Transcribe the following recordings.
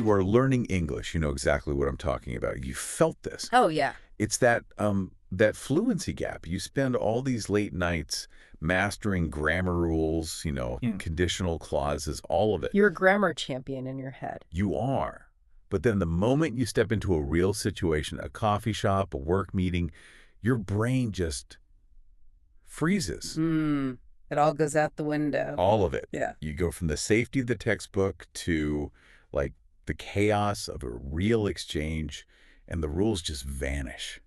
you are learning English, you know exactly what I'm talking about. You felt this. Oh, yeah. It's that fluency gap. You spend all these late nights mastering grammar rules, conditional clauses, all of it. You're a grammar champion in your head. You are. But then the moment you step into a real situation, a coffee shop, a work meeting, your brain just freezes. It all goes out the window. All of it. Yeah. You go from the safety of the textbook to like the chaos of a real exchange, and the rules just vanish.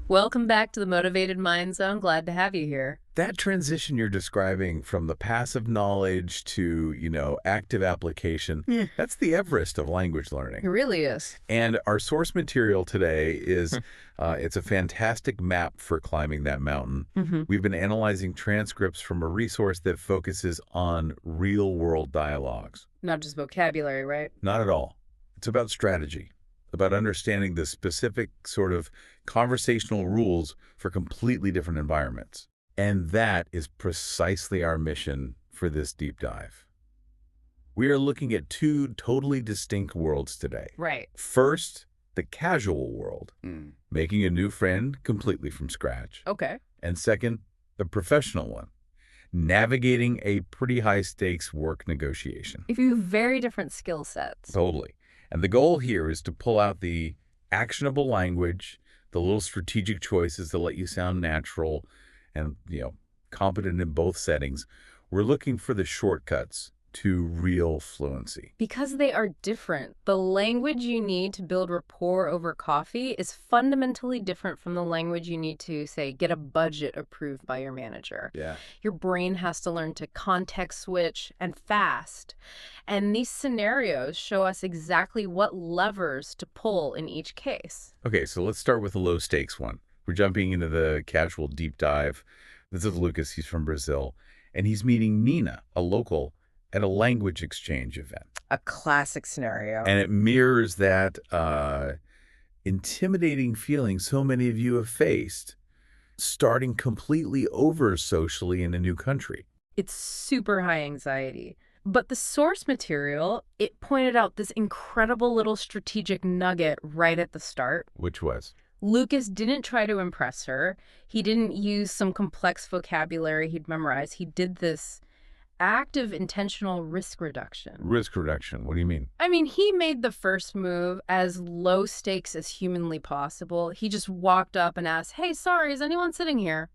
Welcome back to the Motivated Mind Zone. Glad to have you here. That transition you're describing from the passive knowledge to, active application, that's the Everest of language learning. It really is. And our source material today is, it's a fantastic map for climbing that mountain. We've been analyzing transcripts from a resource that focuses on real-world dialogues. Not just vocabulary, right? Not at all. It's about strategy, about understanding the specific sort of conversational rules for completely different environments. And that is precisely our mission for this deep dive. We are looking at two totally distinct worlds today. Right. First, the casual world, making a new friend completely from scratch. Okay. And second, the professional one, navigating a pretty high-stakes work negotiation. If you have very different skill sets. Totally. And the goal here is to pull out the actionable language, the little strategic choices that let you sound natural and, competent in both settings. We're looking for the shortcuts to real fluency. Because they are different. The language you need to build rapport over coffee is fundamentally different from the language you need to, say, get a budget approved by your manager. Yeah. Your brain has to learn to context switch and fast. And these scenarios show us exactly what levers to pull in each case. Okay, so let's start with the low stakes one. We're jumping into the casual deep dive. This is Lucas. He's from Brazil. And he's meeting Nina, a local, at a language exchange event. A classic scenario. And it mirrors that intimidating feeling so many of you have faced, starting completely over socially in a new country. It's super high anxiety. But the source material, it pointed out this incredible little strategic nugget right at the start. Which was? Lucas didn't try to impress her. He didn't use some complex vocabulary he'd memorized. He did this active intentional risk reduction. Risk reduction? What do you mean? I mean, he made the first move as low stakes as humanly possible. He just walked up and asked, "Hey, sorry, is anyone sitting here?"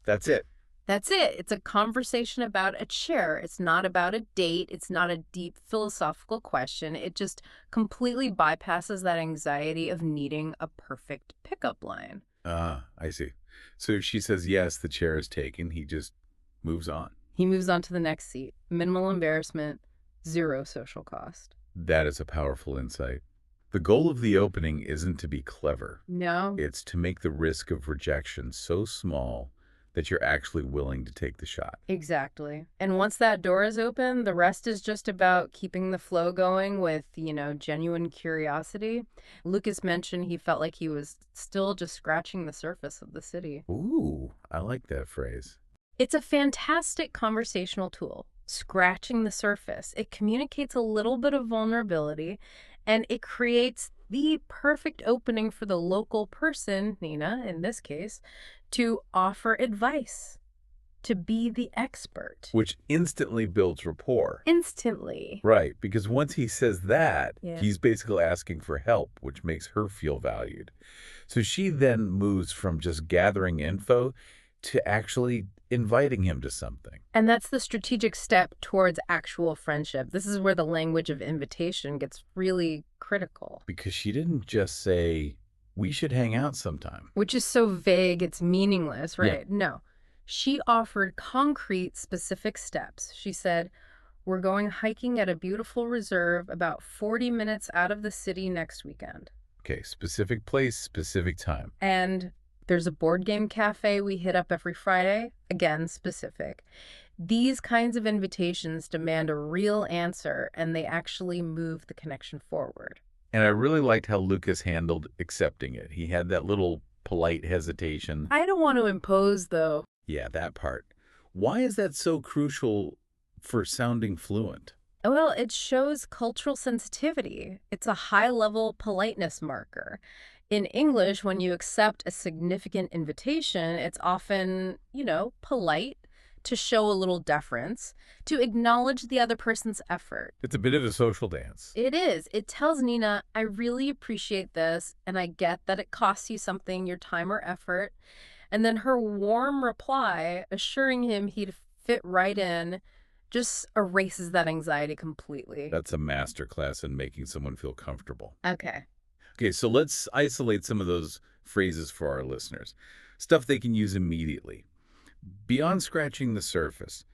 That's it. That's it. It's a conversation about a chair. It's not about a date. It's not a deep philosophical question. It just completely bypasses that anxiety of needing a perfect pickup line. I see. So if she says, yes, the chair is taken, he just moves on. He moves on to the next seat. Minimal embarrassment, zero social cost. That is a powerful insight. The goal of the opening isn't to be clever. No. It's to make the risk of rejection so small that you're actually willing to take the shot. Exactly. And once that door is open, the rest is just about keeping the flow going with, genuine curiosity. Lucas mentioned he felt like he was still just scratching the surface of the city. Ooh, I like that phrase. It's a fantastic conversational tool, scratching the surface. It communicates a little bit of vulnerability, and it creates the perfect opening for the local person, Nina, in this case, to offer advice, to be the expert. Which instantly builds rapport. Instantly. Right, because once he says that, Yeah. he's basically asking for help, which makes her feel valued. So she then moves from just gathering info to actually inviting him to something. And that's the strategic step towards actual friendship. This is where the language of invitation gets really critical. Because she didn't just say, we should hang out sometime. Which is so vague, it's meaningless, right? Yeah. No. She offered concrete, specific steps. She said, we're going hiking at a beautiful reserve about 40 minutes out of the city next weekend. Okay, specific place, specific time. And there's a board game cafe we hit up every Friday. Again, specific. These kinds of invitations demand a real answer, and they actually move the connection forward. And I really liked how Lucas handled accepting it. He had that little polite hesitation. I don't want to impose, though. Yeah, that part. Why is that so crucial for sounding fluent? Well, it shows cultural sensitivity. It's a high-level politeness marker. In English, when you accept a significant invitation, it's often, polite to show a little deference, to acknowledge the other person's effort. It's a bit of a social dance. It is. It tells Nina, I really appreciate this, and I get that it costs you something, your time or effort. And then her warm reply, assuring him he'd fit right in, just erases that anxiety completely. That's a masterclass in making someone feel comfortable. Okay. Okay, so let's isolate some of those phrases for our listeners. Stuff they can use immediately. Beyond scratching the surface,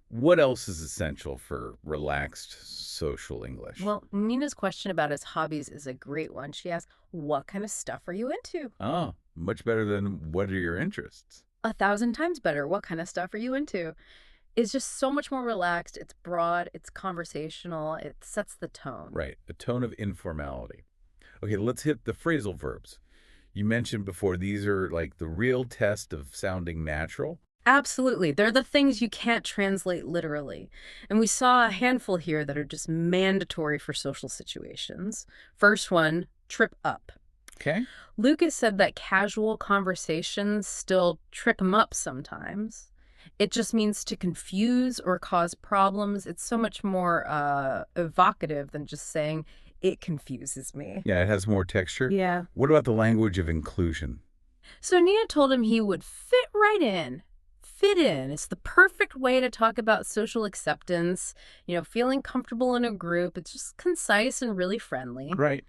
what else is essential for relaxed social English? Well, Nina's question about his hobbies is a great one. She asks, what kind of stuff are you into? Oh, much better than what are your interests? 1,000 times better. What kind of stuff are you into? It's just so much more relaxed. It's broad. It's conversational. It sets the tone. Right, a tone of informality. Okay, let's hit the phrasal verbs. You mentioned before these are like the real test of sounding natural. Absolutely. They're the things you can't translate literally. And we saw a handful here that are just mandatory for social situations. First one, trip up. Okay. Lucas said that casual conversations still trip him up sometimes. It just means to confuse or cause problems. It's so much more evocative than just saying, it confuses me. Yeah, it has more texture. Yeah. What about the language of inclusion? So Nina told him he would fit right in. Fit in. It's the perfect way to talk about social acceptance, feeling comfortable in a group. It's just concise and really friendly. Right.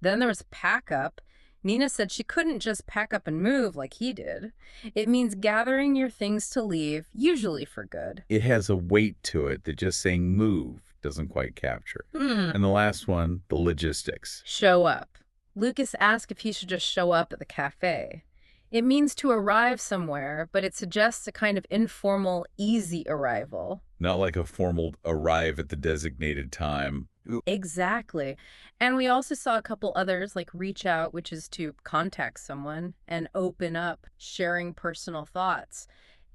Then there was pack up. Nina said she couldn't just pack up and move like he did. It means gathering your things to leave, usually for good. It has a weight to it that just saying move doesn't quite capture. And the last one, the logistics. Show up. Lucas asked if he should just show up at the cafe. It means to arrive somewhere, but it suggests a kind of informal, easy arrival. Not like a formal arrive at the designated time. Exactly. And we also saw a couple others like reach out, which is to contact someone, and open up, sharing personal thoughts.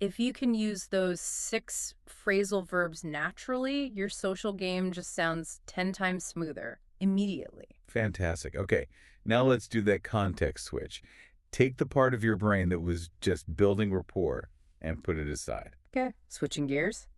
If you can use those 6 phrasal verbs naturally, your social game just sounds 10 times smoother immediately. Fantastic. Okay, now let's do that context switch. Take the part of your brain that was just building rapport and put it aside. Okay. Switching gears.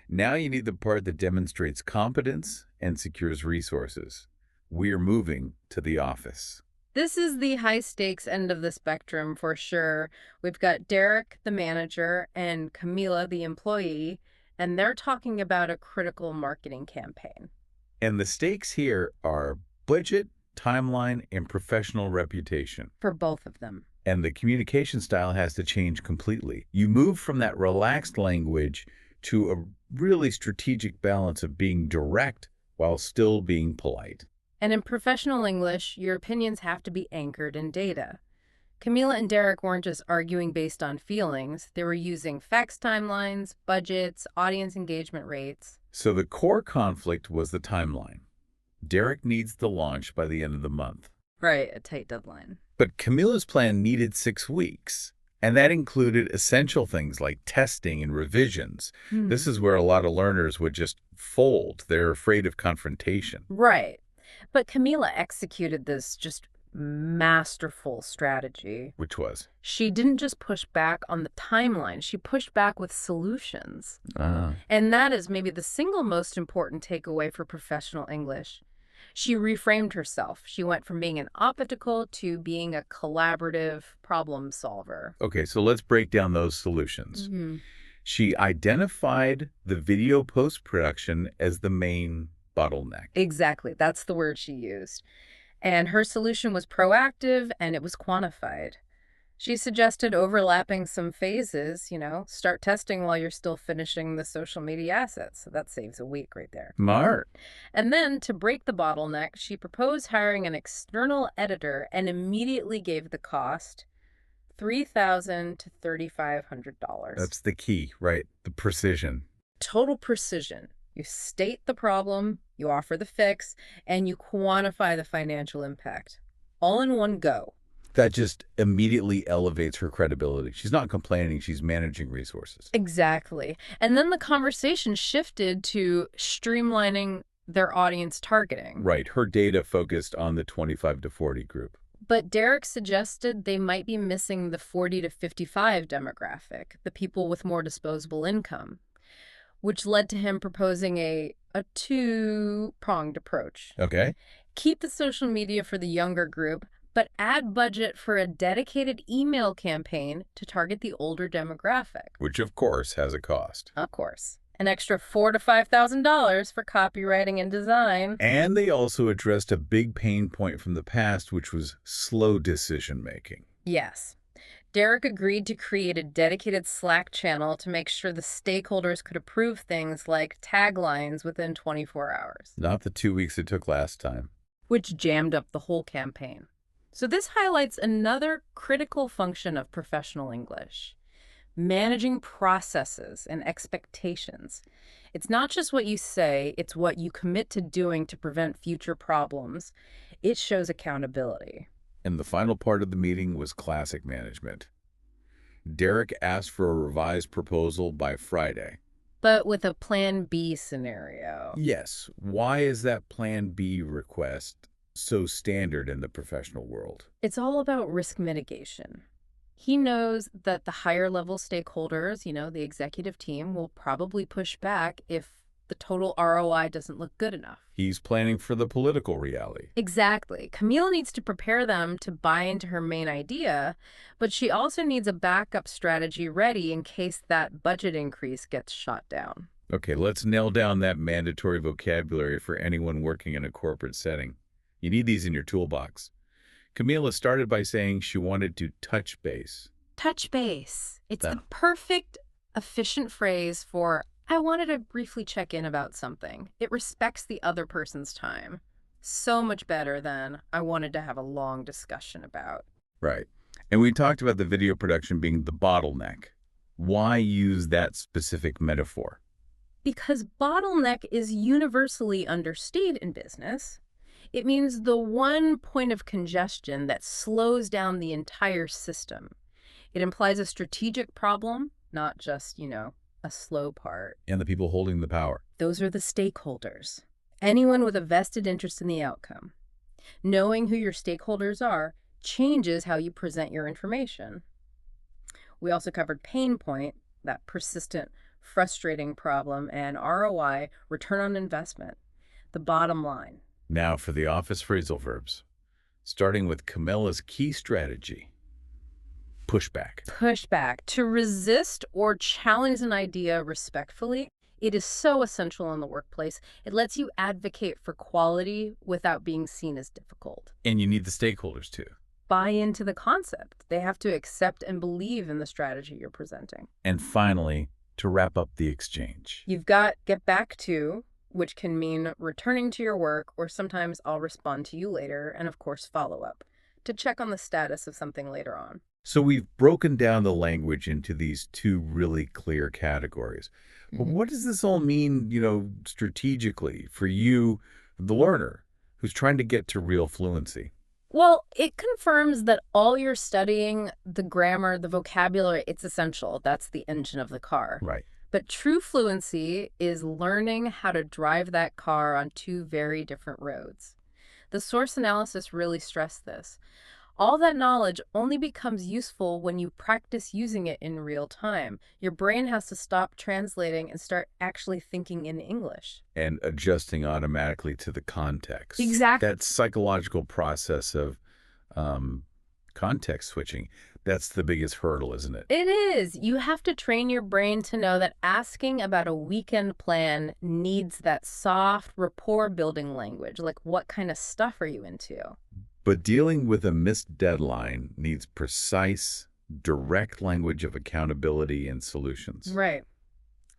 Now you need the part that demonstrates competence and secures resources. We're moving to the office. This is the high stakes end of the spectrum for sure. We've got Derek, the manager, and Camila, the employee, and they're talking about a critical marketing campaign. And the stakes here are budget, timeline, and professional reputation. For both of them. And the communication style has to change completely. You move from that relaxed language to a really strategic balance of being direct while still being polite. And in professional English, your opinions have to be anchored in data. Camila and Derek weren't just arguing based on feelings. They were using facts timelines, budgets, audience engagement rates. So the core conflict was the timeline. Derek needs the launch by the end of the month. Right, a tight deadline. But Camila's plan needed 6 weeks, and that included essential things like testing and revisions. This is where a lot of learners would just fold. They're afraid of confrontation. Right. But Camila executed this just masterful strategy. Which was? She didn't just push back on the timeline. She pushed back with solutions. And that is maybe the single most important takeaway for professional English. She reframed herself. She went from being an obstacle to being a collaborative problem solver. Okay, so let's break down those solutions. She identified the video post-production as the main bottleneck. Exactly. That's the word she used. And her solution was proactive and it was quantified. She suggested overlapping some phases, start testing while you're still finishing the social media assets. So that saves a week right there. Smart. And then to break the bottleneck, she proposed hiring an external editor and immediately gave the cost $3,000 to $3,500. That's the key, right? The precision. Total precision. You state the problem, you offer the fix, and you quantify the financial impact. All in one go. That just immediately elevates her credibility. She's not complaining, she's managing resources. Exactly. And then the conversation shifted to streamlining their audience targeting. Right, her data focused on the 25 to 40 group. But Derek suggested they might be missing the 40 to 55 demographic, the people with more disposable income, which led to him proposing a two-pronged approach. Okay. Keep the social media for the younger group, but add budget for a dedicated email campaign to target the older demographic. Which, of course, has a cost. Of course. An extra $4,000 to $5,000 for copywriting and design. And they also addressed a big pain point from the past, which was slow decision-making. Yes. Derek agreed to create a dedicated Slack channel to make sure the stakeholders could approve things like taglines within 24 hours. Not the 2 weeks it took last time. Which jammed up the whole campaign. So this highlights another critical function of professional English: managing processes and expectations. It's not just what you say, it's what you commit to doing to prevent future problems. It shows accountability. And the final part of the meeting was classic management. Derek asked for a revised proposal by Friday. But with a Plan B scenario. Yes. Why is that Plan B request so standard in the professional world? It's all about risk mitigation. He knows that the higher level stakeholders, the executive team, will probably push back if the total ROI doesn't look good enough. He's planning for the political reality. Exactly. Camille needs to prepare them to buy into her main idea, but she also needs a backup strategy ready in case that budget increase gets shot down. Okay, let's nail down that mandatory vocabulary for anyone working in a corporate setting. You need these in your toolbox. Camila started by saying she wanted to touch base. Touch base. It's the perfect, efficient phrase for, I wanted to briefly check in about something. It respects the other person's time. So much better than, I wanted to have a long discussion about. Right. And we talked about the video production being the bottleneck. Why use that specific metaphor? Because bottleneck is universally understood in business. It means the one point of congestion that slows down the entire system. It implies a strategic problem, not just, a slow part. And the people holding the power. Those are the stakeholders. Anyone with a vested interest in the outcome. Knowing who your stakeholders are changes how you present your information. We also covered pain point, that persistent, frustrating problem, and ROI, return on investment, the bottom line. Now for the office phrasal verbs, starting with Camilla's key strategy, pushback. Pushback. To resist or challenge an idea respectfully, it is so essential in the workplace. It lets you advocate for quality without being seen as difficult. And you need the stakeholders too. Buy into the concept. They have to accept and believe in the strategy you're presenting. And finally, to wrap up the exchange. You've got get back to, which can mean returning to your work, or sometimes I'll respond to you later, and of course follow up, to check on the status of something later on. So we've broken down the language into these two really clear categories. But what does this all mean, strategically for you, the learner, who's trying to get to real fluency? Well, it confirms that all you're studying, the grammar, the vocabulary, it's essential. That's the engine of the car. Right. But true fluency is learning how to drive that car on two very different roads. The source analysis really stressed this. All that knowledge only becomes useful when you practice using it in real time. Your brain has to stop translating and start actually thinking in English. And adjusting automatically to the context. Exactly. That psychological process of context switching, that's the biggest hurdle, isn't it? It is. You have to train your brain to know that asking about a weekend plan needs that soft rapport building language. Like, what kind of stuff are you into? But dealing with a missed deadline needs precise, direct language of accountability and solutions. Right.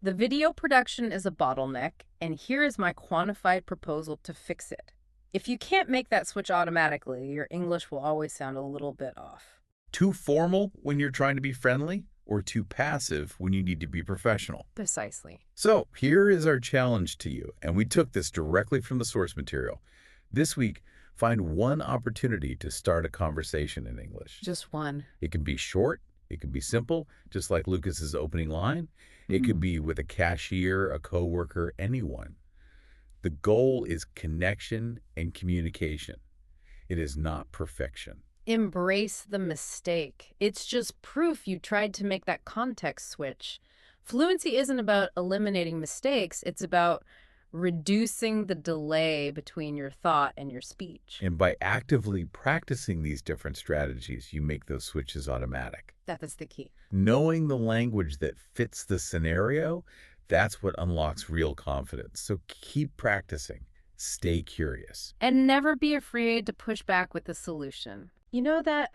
The video production is a bottleneck, and here is my quantified proposal to fix it. If you can't make that switch automatically, your English will always sound a little bit off. Too formal when you're trying to be friendly, or too passive when you need to be professional? Precisely. So here is our challenge to you, and we took this directly from the source material. This week, Find one opportunity to start a conversation in English. Just one. It can be short, it can be simple, just like Lucas's opening line. It could be with a cashier, a coworker, anyone. The goal is connection and communication. It is not perfection. Embrace the mistake. It's just proof you tried to make that context switch. Fluency isn't about eliminating mistakes, it's about reducing the delay between your thought and your speech. And by actively practicing these different strategies, you make those switches automatic. That is the key. Knowing the language that fits the scenario, that's what unlocks real confidence. So keep practicing. Stay curious. And never be afraid to push back with a solution. You know that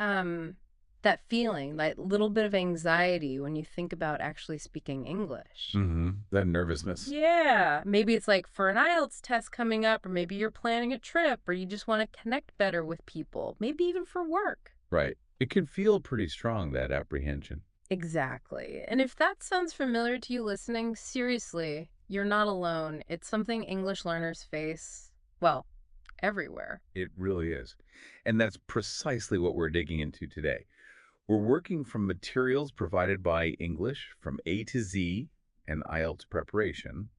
feeling, that little bit of anxiety when you think about actually speaking English. That nervousness. Yeah. Maybe it's like for an IELTS test coming up, or maybe you're planning a trip, or you just want to connect better with people, maybe even for work. Right. It can feel pretty strong, that apprehension. Exactly. And if that sounds familiar to you listening, seriously, you're not alone. It's something English learners face, well, everywhere. It really is. And that's precisely what we're digging into today. We're working from materials provided by English from A to Z and IELTS preparation,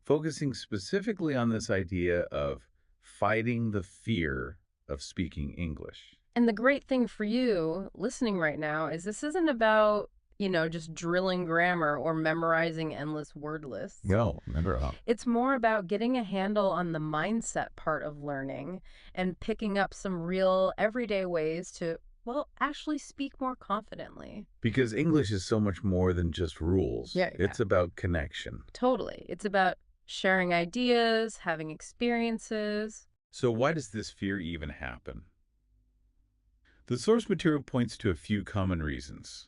focusing specifically on this idea of fighting the fear of speaking English. And the great thing for you listening right now is this isn't about, just drilling grammar or memorizing endless word lists. No, never. It's more about getting a handle on the mindset part of learning and picking up some real everyday ways to, well, actually speak more confidently. Because English is so much more than just rules. Yeah. It's about connection. Totally. It's about sharing ideas, having experiences. So why does this fear even happen? The source material points to a few common reasons.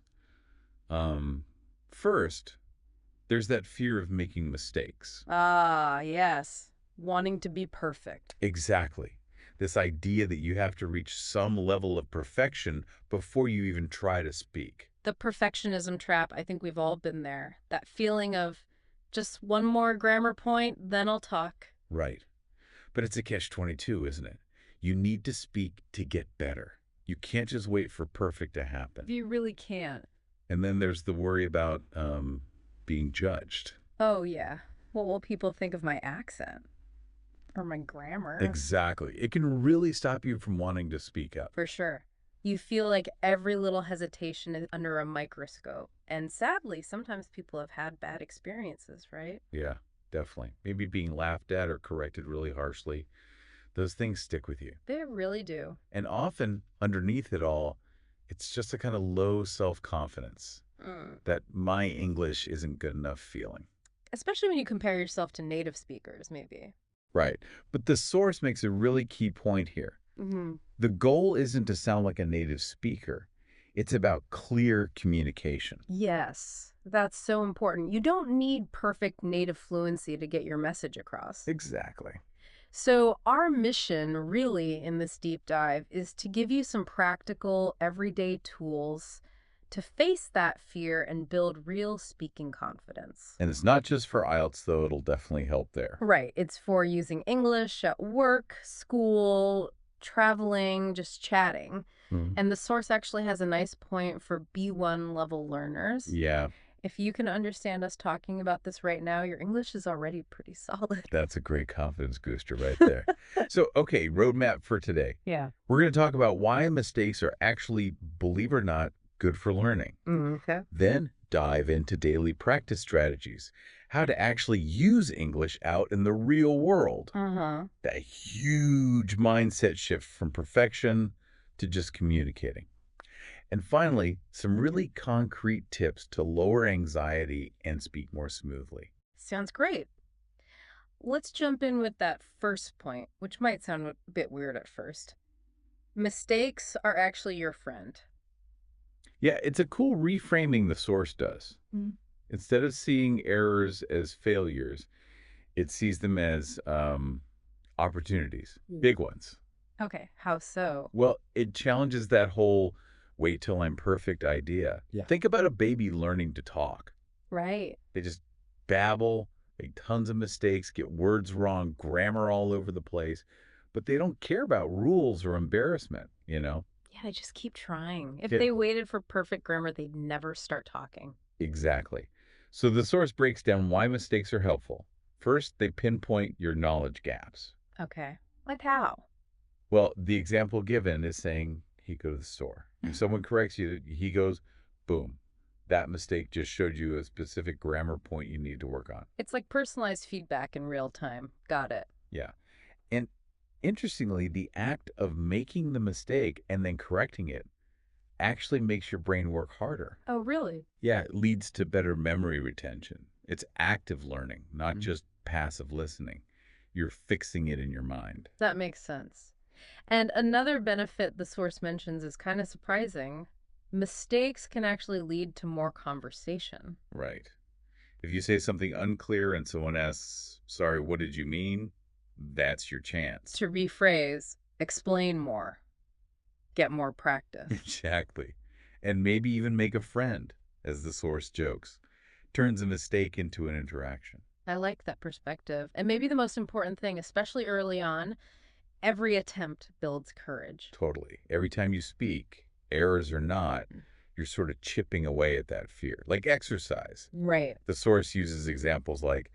First, there's that fear of making mistakes. Ah, yes. Wanting to be perfect. Exactly. This idea that you have to reach some level of perfection before you even try to speak. The perfectionism trap, I think we've all been there. That feeling of just one more grammar point, then I'll talk. Right. But it's a catch-22, isn't it? You need to speak to get better. You can't just wait for perfect to happen. You really can't. And then there's the worry about being judged. Oh, yeah. What will people think of my accent? Or my grammar? Exactly. It can really stop you from wanting to speak up. For sure. You feel like every little hesitation is under a microscope. And sadly, sometimes people have had bad experiences, right? Yeah, definitely. Maybe being laughed at or corrected really harshly. Those things stick with you. They really do. And often, underneath it all, it's just a kind of low self-confidence. That my English isn't good enough feeling. Especially when you compare yourself to native speakers, maybe. Right. But the source makes a really key point here. The goal isn't to sound like a native speaker. It's about clear communication. Yes, that's so important. You don't need perfect native fluency to get your message across. Exactly. So our mission really in this deep dive is to give you some practical everyday tools to face that fear and build real speaking confidence. And it's not just for IELTS, though. It'll definitely help there. Right. It's for using English at work, school, traveling, just chatting. And the source actually has a nice point for B1 level learners. Yeah. If you can understand us talking about this right now, your English is already pretty solid. That's a great confidence booster right there. So, okay, roadmap for today. Yeah. We're going to talk about why mistakes are actually, believe it or not, good for learning. Okay. Then dive into daily practice strategies, how to actually use English out in the real world. That huge mindset shift from perfection to just communicating. And finally, some really concrete tips to lower anxiety and speak more smoothly. Sounds great. Let's jump in with that first point, which might sound a bit weird at first. Mistakes are actually your friend. Yeah, it's a cool reframing the source does. Instead of seeing errors as failures, it sees them as opportunities, big ones. Okay, how so? Well, it challenges that whole wait till I'm perfect idea. Yeah. Think about a baby learning to talk. Right. They just babble, make tons of mistakes, get words wrong, grammar all over the place. but they don't care about rules or embarrassment. Yeah, they just keep trying. If Yeah, they waited for perfect grammar, they'd never start talking. exactly. So the source breaks down why mistakes are helpful. First, they pinpoint your knowledge gaps. Okay. Like how? Well, the example given is saying he go to the store. If someone corrects you, he goes, boom. That mistake just showed you a specific grammar point you need to work on. It's like personalized feedback in real time. Got it. Yeah. And interestingly, the act of making the mistake and then correcting it actually makes your brain work harder. Oh, really? Yeah, it leads to better memory retention. It's active learning, not just passive listening. You're fixing it in your mind. That makes sense. And another benefit the source mentions is kind of surprising. Mistakes can actually lead to more conversation. Right. If you say something unclear and someone asks, sorry, what did you mean? That's your chance. To rephrase, explain more, get more practice. Exactly. And maybe even make a friend, as the source jokes. Turns a mistake into an interaction. I like that perspective. And maybe the most important thing, especially early on, every attempt builds courage. Totally. Every time you speak, errors or not, you're sort of chipping away at that fear. Like exercise. Right. The source uses examples like,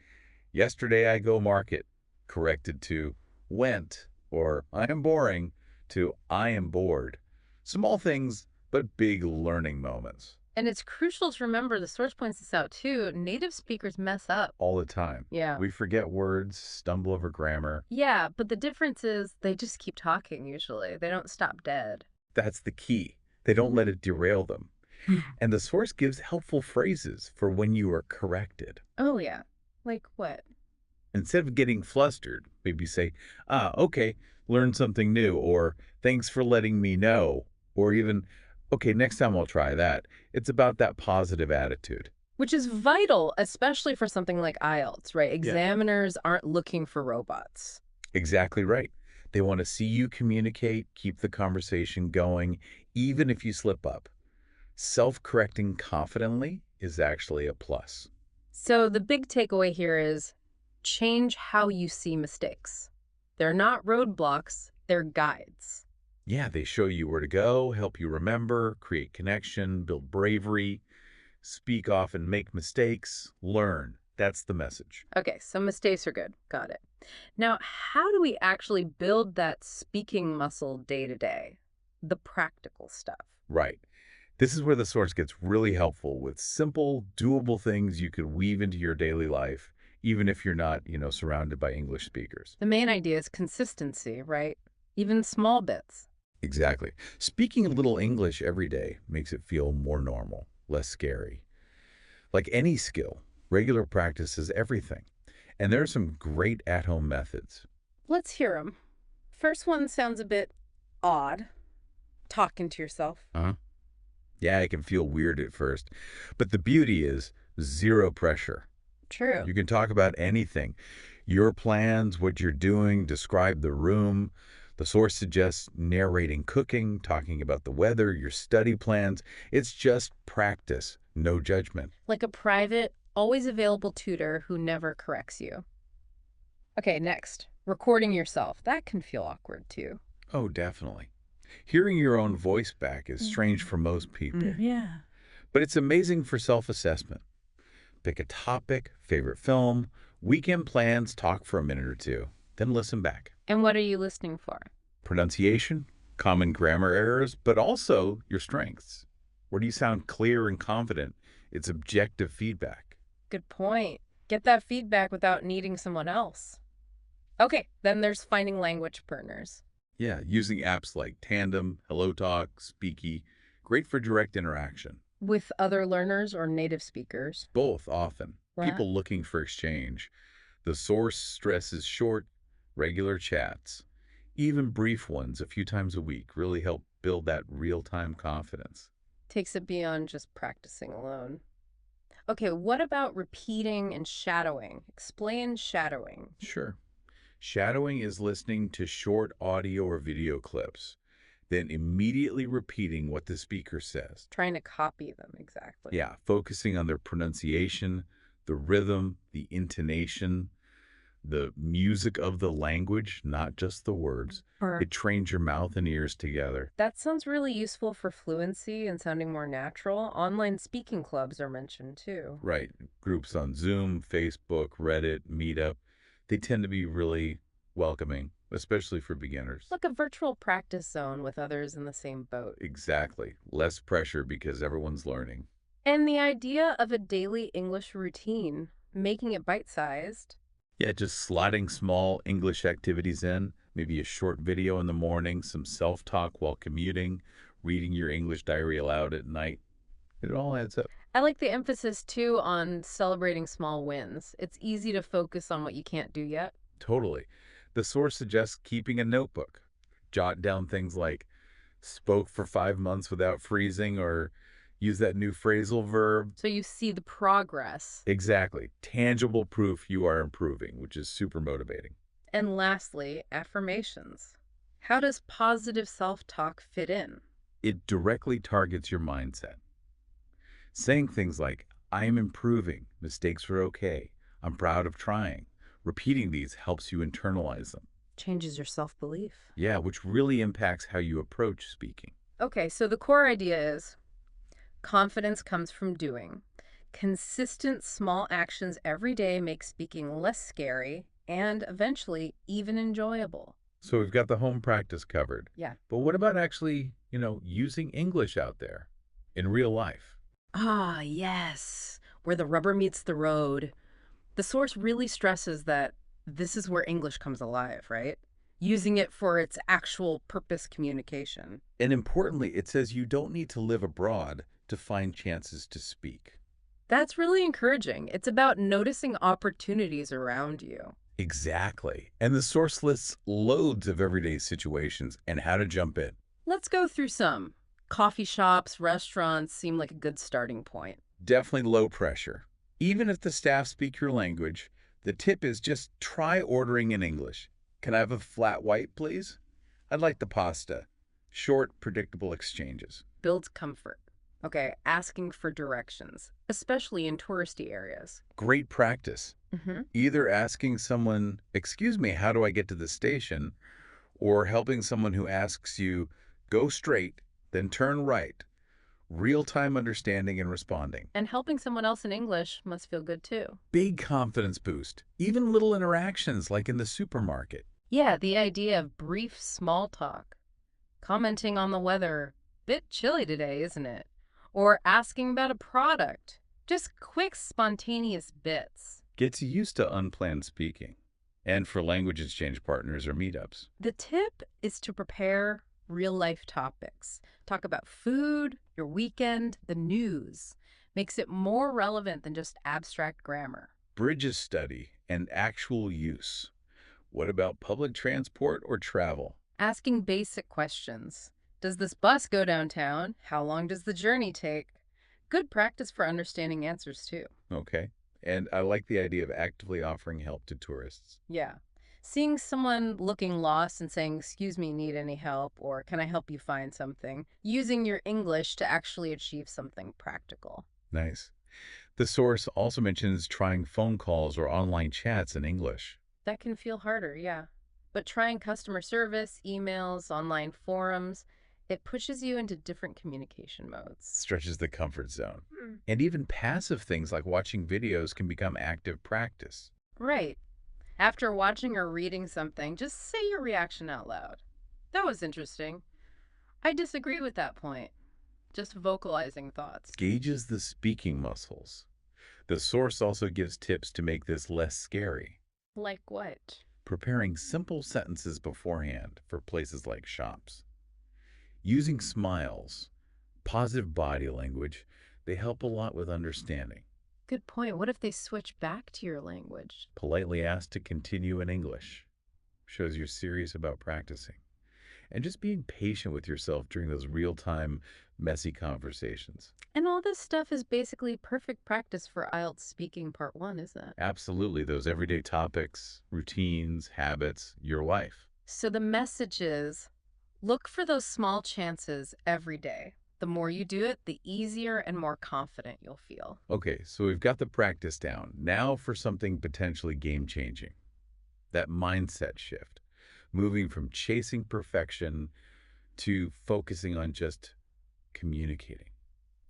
yesterday I go market, corrected to went, or I am boring, to I am bored. Small things, but big learning moments. And it's crucial to remember, the source points this out too, native speakers mess up. All the time. Yeah. We forget words, stumble over grammar. Yeah, but the difference is they just keep talking usually. They don't stop dead. That's the key. They don't let it derail them. And the source gives helpful phrases for when you are corrected. Oh, yeah. Like what? Instead of getting flustered, maybe say, okay, learn something new, or thanks for letting me know, or even, okay, next time I'll try that. It's about that positive attitude. Which is vital, especially for something like IELTS, right? Yeah. Examiners aren't looking for robots. Exactly right. They want to see you communicate, keep the conversation going, even if you slip up. Self-correcting confidently is actually a plus. So the big takeaway here is change how you see mistakes. They're not roadblocks, they're guides. Yeah, they show you where to go, help you remember, create connection, build bravery, speak often, make mistakes, learn. That's the message. Okay, so mistakes are good. Got it. Now, how do we actually build that speaking muscle day to day? The practical stuff. Right. This is where the source gets really helpful with simple, doable things you could weave into your daily life, even if you're not surrounded by English speakers. The main idea is consistency, right? Even small bits. Exactly. Speaking a little English every day makes it feel more normal, less scary. Like any skill, regular practice is everything. And there are some great at-home methods. Let's hear them. First one sounds a bit odd. Talking to yourself. Uh-huh. Yeah, it can feel weird at first. But the beauty is zero pressure. True. You can talk about anything. Your plans, what you're doing, describe the room. The source suggests narrating cooking, talking about the weather, your study plans. It's just practice, no judgment. Like a private, always available tutor who never corrects you. Okay, next. Recording yourself. That can feel awkward too. Oh, definitely. Hearing your own voice back is strange for most people. Yeah. But it's amazing for self-assessment. Pick a topic, favorite film, weekend plans, talk for a minute or two, then listen back. And what are you listening for? Pronunciation, common grammar errors, but also your strengths. Where do you sound clear and confident? It's objective feedback. Good point. Get that feedback without needing someone else. Okay, then there's finding language partners. Yeah, using apps like Tandem, HelloTalk, Speaky, great for direct interaction. With other learners or native speakers. Both often. Right. People looking for exchange. The source stresses short, regular chats. Even brief ones a few times a week really help build that real-time confidence. Takes it beyond just practicing alone. Okay, what about repeating and shadowing? Explain shadowing. Sure. Shadowing is listening to short audio or video clips, then immediately repeating what the speaker says. Trying to copy them, exactly. Yeah, focusing on their pronunciation, the rhythm, the intonation. The music of the language, not just the words. It trains your mouth and ears together. That sounds really useful for fluency and sounding more natural. Online speaking clubs are mentioned too. Right. Groups on Zoom, Facebook, Reddit, Meetup, they tend to be really welcoming, especially for beginners. Like a virtual practice zone with others in the same boat. Exactly. Less pressure because everyone's learning. And the idea of a daily English routine, making it bite-sized. Yeah, just sliding small English activities in, maybe a short video in the morning, some self-talk while commuting, reading your English diary aloud at night. It all adds up. I like the emphasis too on celebrating small wins. It's easy to focus on what you can't do yet. Totally. The source suggests keeping a notebook. Jot down things like spoke for 5 months without freezing or use that new phrasal verb. So you see the progress. Exactly. Tangible proof you are improving, which is super motivating. And lastly, affirmations. How does positive self-talk fit in? It directly targets your mindset. Saying things like, I am improving, mistakes are okay, I'm proud of trying. Repeating these helps you internalize them. Changes your self-belief. Yeah, which really impacts how you approach speaking. Okay, so the core idea is confidence comes from doing. Consistent small actions every day make speaking less scary and eventually even enjoyable. So we've got the home practice covered. Yeah. But what about actually, using English out there in real life? Ah, yes, where the rubber meets the road. The source really stresses that this is where English comes alive, right? Using it for its actual purpose communication. And importantly, it says you don't need to live abroad to find chances to speak. That's really encouraging. It's about noticing opportunities around you. Exactly. And the source lists loads of everyday situations and how to jump in. Let's go through some. Coffee shops, restaurants seem like a good starting point. Definitely low pressure. Even if the staff speak your language, the tip is just try ordering in English. Can I have a flat white, please? I'd like the pasta. Short, predictable exchanges. Builds comfort. Okay, asking for directions, especially in touristy areas. Great practice. Either asking someone, excuse me, how do I get to the station? Or helping someone who asks you, go straight, then turn right. Real-time understanding and responding. And helping someone else in English must feel good too. Big confidence boost. Even little interactions like in the supermarket. Yeah, the idea of brief small talk. Commenting on the weather. Bit chilly today, isn't it? Or asking about a product. Just quick, spontaneous bits. Gets you used to unplanned speaking. And for language exchange partners or meetups. The tip is to prepare real-life topics. Talk about food, your weekend, the news. Makes it more relevant than just abstract grammar. Bridges study and actual use. What about public transport or travel? Asking basic questions. Does this bus go downtown? How long does the journey take? Good practice for understanding answers too. Okay. And I like the idea of actively offering help to tourists. Yeah. Seeing someone looking lost and saying, excuse me, need any help? Or can I help you find something? Using your English to actually achieve something practical. Nice. The source also mentions trying phone calls or online chats in English. That can feel harder, yeah. But trying customer service, emails, online forums, it pushes you into different communication modes. Stretches the comfort zone. And even passive things like watching videos can become active practice. Right. After watching or reading something, just say your reaction out loud. That was interesting. I disagree with that point. Just vocalizing thoughts. Gauges the speaking muscles. The source also gives tips to make this less scary. Like what? Preparing simple sentences beforehand for places like shops. Using smiles, positive body language, they help a lot with understanding. Good point. What if they switch back to your language? Politely ask to continue in English. Shows you're serious about practicing. And just being patient with yourself during those real-time, messy conversations. And all this stuff is basically perfect practice for IELTS speaking part 1, isn't it? Absolutely, those everyday topics, routines, habits, your life. So the message is, look for those small chances every day. The more you do it, the easier and more confident you'll feel. Okay, so we've got the practice down. Now for something potentially game-changing. That mindset shift, moving from chasing perfection to focusing on just communicating.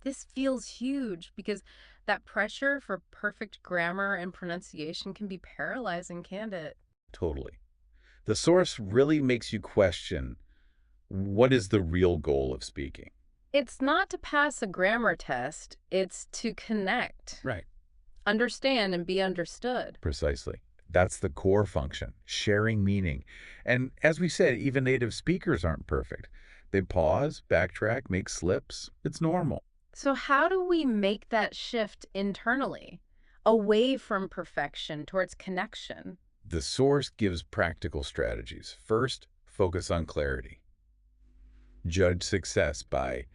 This feels huge because that pressure for perfect grammar and pronunciation can be paralyzing, can't it? Totally. The source really makes you question, what is the real goal of speaking? It's not to pass a grammar test, it's to connect, Right. understand, and be understood. Precisely. That's the core function, sharing meaning. And as we said, even native speakers aren't perfect. They pause, backtrack, make slips. It's normal. So, how do we make that shift internally, away from perfection towards connection? The source gives practical strategies. First, focus on clarity. Judge success by,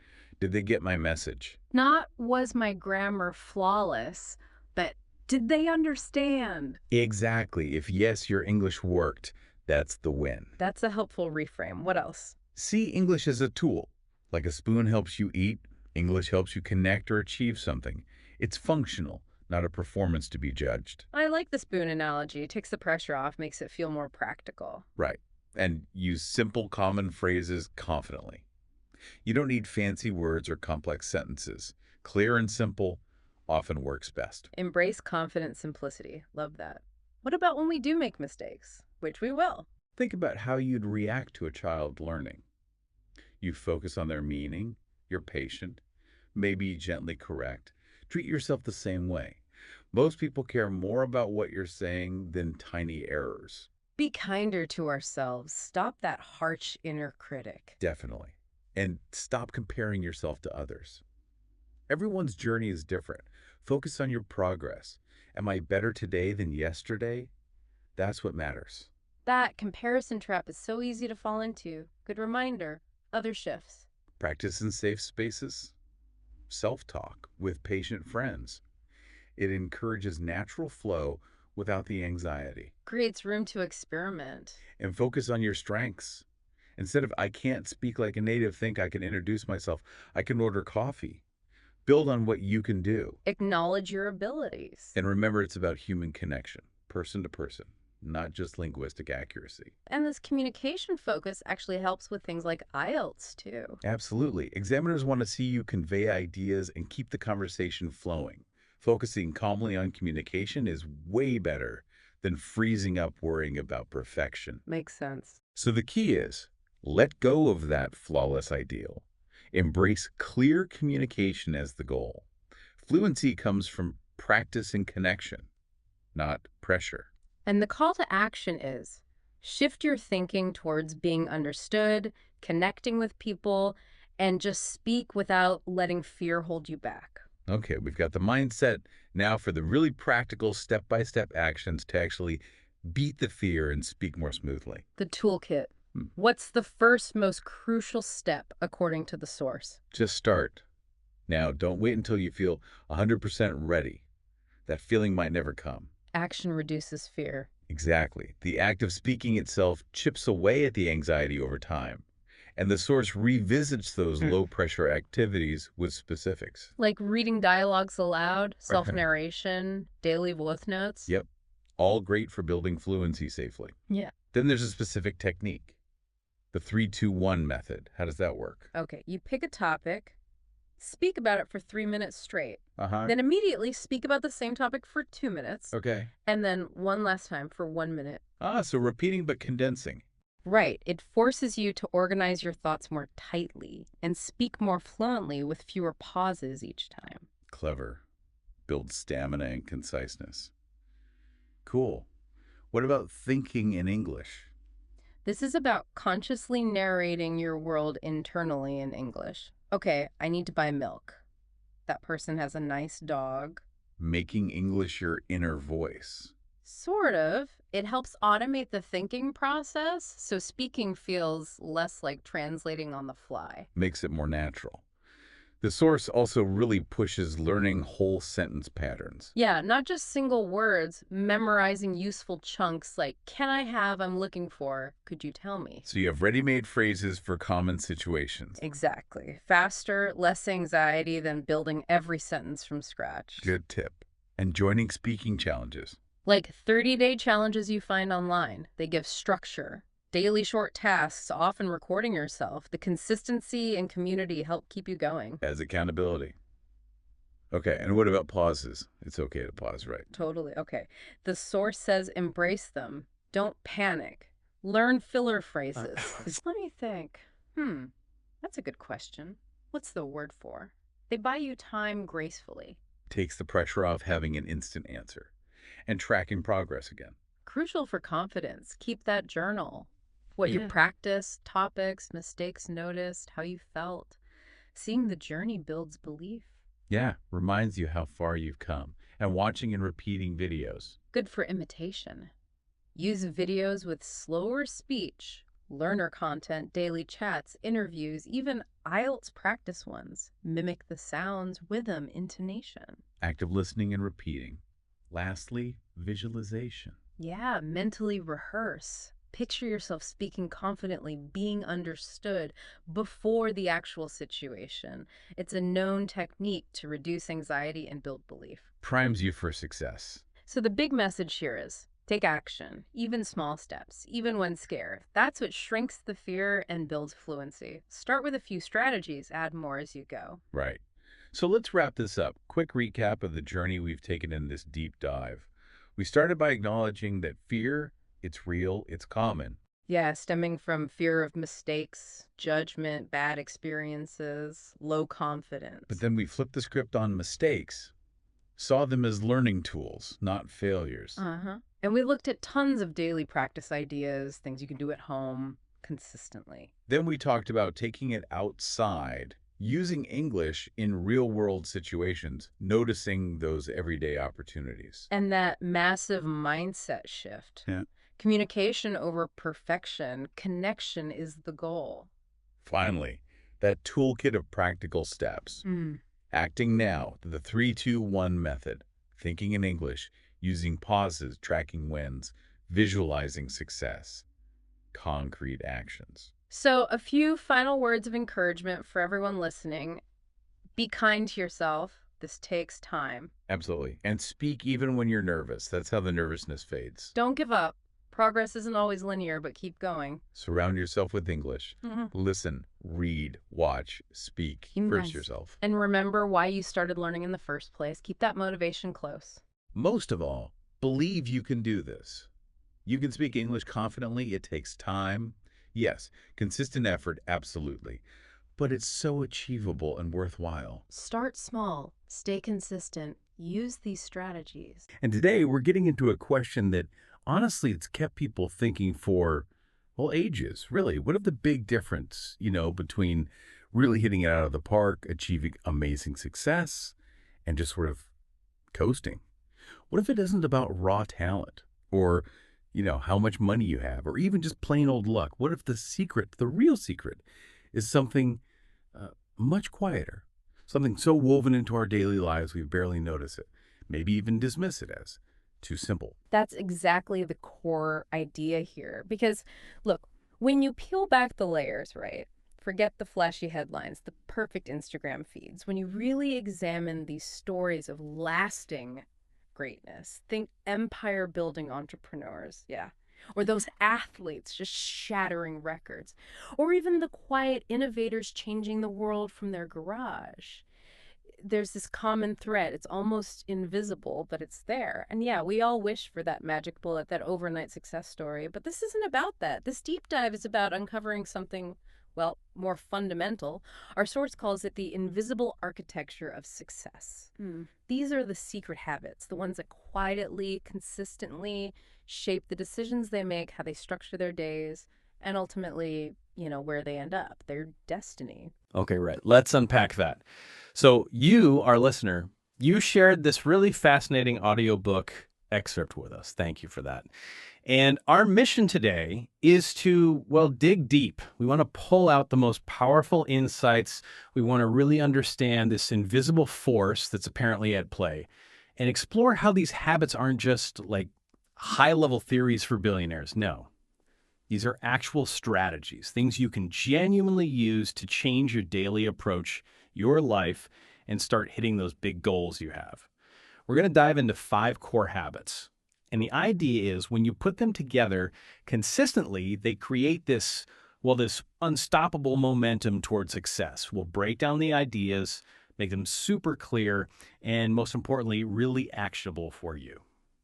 did they get my message? Not was my grammar flawless, but did they understand? Exactly. If yes, your English worked, that's the win. That's a helpful reframe. What else? See English as a tool. Like a spoon helps you eat, English helps you connect or achieve something. It's functional, not a performance to be judged. I like the spoon analogy. It takes the pressure off, makes it feel more practical. Right. And use simple, common phrases confidently. You don't need fancy words or complex sentences. Clear and simple often works best. Embrace confident simplicity. Love that. What about when we do make mistakes? Which we will. Think about how you'd react to a child learning. You focus on their meaning, you're patient, maybe gently correct. Treat yourself the same way. Most people care more about what you're saying than tiny errors. Be kinder to ourselves. Stop that harsh inner critic. Definitely. And stop comparing yourself to others. Everyone's journey is different. Focus on your progress. Am I better today than yesterday? That's what matters. That comparison trap is so easy to fall into. Good reminder. Other shifts. Practice in safe spaces. Self-talk with patient friends. It encourages natural flow without the anxiety. Creates room to experiment. And focus on your strengths. Instead of, I can't speak like a native, think I can introduce myself. I can order coffee. Build on what you can do. Acknowledge your abilities. And remember, it's about human connection, person to person, not just linguistic accuracy. And this communication focus actually helps with things like IELTS, too. Absolutely. Examiners want to see you convey ideas and keep the conversation flowing. Focusing calmly on communication is way better than freezing up worrying about perfection. Makes sense. So the key is, let go of that flawless ideal. Embrace clear communication as the goal. Fluency comes from practice and connection, not pressure. And the call to action is shift your thinking towards being understood, connecting with people, and just speak without letting fear hold you back. Okay, we've got the mindset. Now for the really practical step-by-step actions to actually beat the fear and speak more smoothly. The toolkit. Hmm. What's the first most crucial step according to the source? Just start. Now, don't wait until you feel 100% ready. That feeling might never come. Action reduces fear. Exactly. The act of speaking itself chips away at the anxiety over time, and the source revisits those low-pressure activities with specifics. Like reading dialogues aloud, self-narration, daily voice notes. Yep. All great for building fluency safely. Yeah. Then there's a specific technique. The 3-2-1 method. How does that work? Okay, you pick a topic, speak about it for 3 minutes straight, Uh-huh. then immediately speak about the same topic for 2 minutes, Okay. and then one last time for 1 minute. So repeating but condensing. Right, it forces you to organize your thoughts more tightly and speak more fluently with fewer pauses each time. Clever. Builds stamina and conciseness. Cool. What about thinking in English? This is about consciously narrating your world internally in English. Okay, I need to buy milk. That person has a nice dog. Making English your inner voice. Sort of. It helps automate the thinking process, so speaking feels less like translating on the fly. Makes it more natural. The source also really pushes learning whole sentence patterns. Yeah, not just single words, memorizing useful chunks like, can I have, I'm looking for, could you tell me? So you have ready-made phrases for common situations. Exactly. Faster, less anxiety than building every sentence from scratch. Good tip. And joining speaking challenges. Like 30-day challenges you find online. They give structure. Daily short tasks, often recording yourself. The consistency and community help keep you going. As accountability. Okay, and what about pauses? It's okay to pause, right? Totally. Okay. The source says embrace them. Don't panic. Learn filler phrases. Let me think. That's a good question. What's the word for? They buy you time gracefully. Takes the pressure off having an instant answer. And tracking progress again. Crucial for confidence. Keep that journal. What you practiced, topics, mistakes noticed, how you felt. Seeing the journey builds belief. Yeah, reminds you how far you've come. And watching and repeating videos. Good for imitation. Use videos with slower speech, learner content, daily chats, interviews, even IELTS practice ones. Mimic the sounds, rhythm, intonation. Active listening and repeating. Lastly, visualization. Yeah, mentally rehearse. Picture yourself speaking confidently, being understood before the actual situation. It's a known technique to reduce anxiety and build belief. Primes you for success. So the big message here is take action, even small steps, even when scared. That's what shrinks the fear and builds fluency. Start with a few strategies, add more as you go. Right. So let's wrap this up. Quick recap of the journey we've taken in this deep dive. We started by acknowledging that fear, it's real, it's common. Yeah, stemming from fear of mistakes, judgment, bad experiences, low confidence. But then we flipped the script on mistakes, saw them as learning tools, not failures. And we looked at tons of daily practice ideas, things you can do at home consistently. Then we talked about taking it outside, using English in real-world situations, noticing those everyday opportunities. And that massive mindset shift. Yeah. Communication over perfection, connection is the goal. Finally, that toolkit of practical steps. Acting now, the 3-2-1 method. Thinking in English, using pauses, tracking wins, visualizing success. Concrete actions. So, a few final words of encouragement for everyone listening. Be kind to yourself. This takes time. Absolutely. And speak even when you're nervous. That's how the nervousness fades. Don't give up. Progress isn't always linear, but keep going. Surround yourself with English. Listen, read, watch, speak. Immerse yourself. And remember why you started learning in the first place. Keep that motivation close. Most of all, believe you can do this. You can speak English confidently. It takes time. Yes, consistent effort, absolutely. But it's so achievable and worthwhile. Start small. Stay consistent. Use these strategies. And today we're getting into a question that honestly it's kept people thinking for, well, ages, really. What if the big difference, between really hitting it out of the park, achieving amazing success, and just sort of coasting? What if it isn't about raw talent or, how much money you have or even just plain old luck? What if the secret, the real secret, is something much quieter, something so woven into our daily lives we barely notice it, maybe even dismiss it as too simple? That's exactly the core idea here. Because, look, when you peel back the layers, right? Forget the flashy headlines, the perfect Instagram feeds. When you really examine these stories of lasting greatness, think empire-building entrepreneurs, or those athletes just shattering records, or even the quiet innovators changing the world from their garage. There's this common thread. It's almost invisible, but it's there. And yeah, we all wish for that magic bullet, that overnight success story, but this isn't about that. This deep dive is about uncovering something, well, more fundamental. Our source calls it the invisible architecture of success. These are the secret habits, the ones that quietly, consistently shape the decisions they make, how they structure their days, and ultimately, where they end up, their destiny. Okay, right. Let's unpack that. So you, our listener, you shared this really fascinating audiobook excerpt with us. Thank you for that. And our mission today is to, well, dig deep. We want to pull out the most powerful insights. We want to really understand this invisible force that's apparently at play and explore how these habits aren't just like high-level theories for billionaires. No. These are actual strategies, things you can genuinely use to change your daily approach, your life, and start hitting those big goals you have. We're going to dive into 5 core habits. And the idea is when you put them together consistently, they create this, well, this unstoppable momentum toward success. We'll break down the ideas, make them super clear, and most importantly, really actionable for you.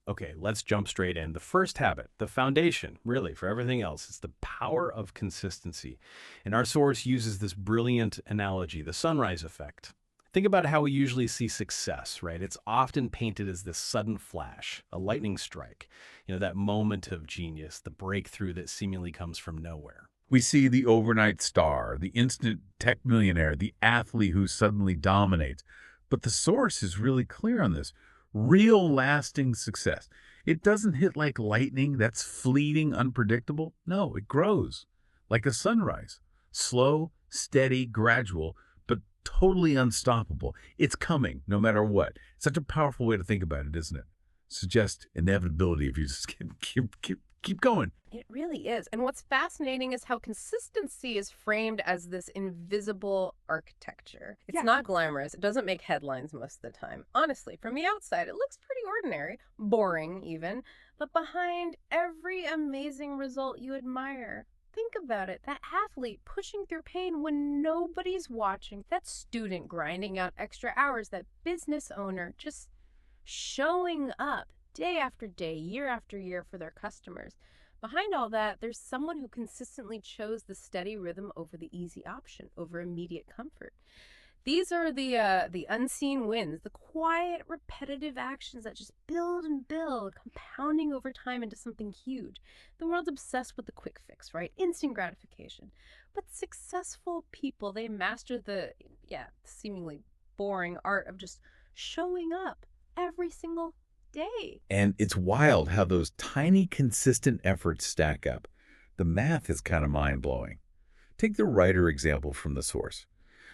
Okay, let's jump straight in. The first habit, the foundation, really, for everything else, is the power of consistency. And our source uses this brilliant analogy, the sunrise effect. Think about how we usually see success, right? It's often painted as this sudden flash, a lightning strike, that moment of genius, the breakthrough that seemingly comes from nowhere. We see the overnight star, the instant tech millionaire, the athlete who suddenly dominates. But the source is really clear on this. Real lasting success. It doesn't hit like lightning that's fleeting, unpredictable. No, it grows like a sunrise. Slow, steady, gradual, but totally unstoppable. It's coming no matter what. Such a powerful way to think about it, isn't it? Suggests inevitability if you just keep going. It really is. And what's fascinating is how consistency is framed as this invisible architecture. It's not glamorous. It doesn't make headlines most of the time. Honestly, from the outside, it looks pretty ordinary, boring even. But behind every amazing result you admire, think about it. That athlete pushing through pain when nobody's watching. That student grinding out extra hours. That business owner just showing up day after day, year after year for their customers. Behind all that, there's someone who consistently chose the steady rhythm over the easy option, over immediate comfort. These are the unseen wins, the quiet, repetitive actions that just build and build, compounding over time into something huge. The world's obsessed with the quick fix, right? Instant gratification. But successful people, they master the seemingly boring art of just showing up every single day. And it's wild how those tiny, consistent efforts stack up. The math is kind of mind-blowing. Take the writer example from the source.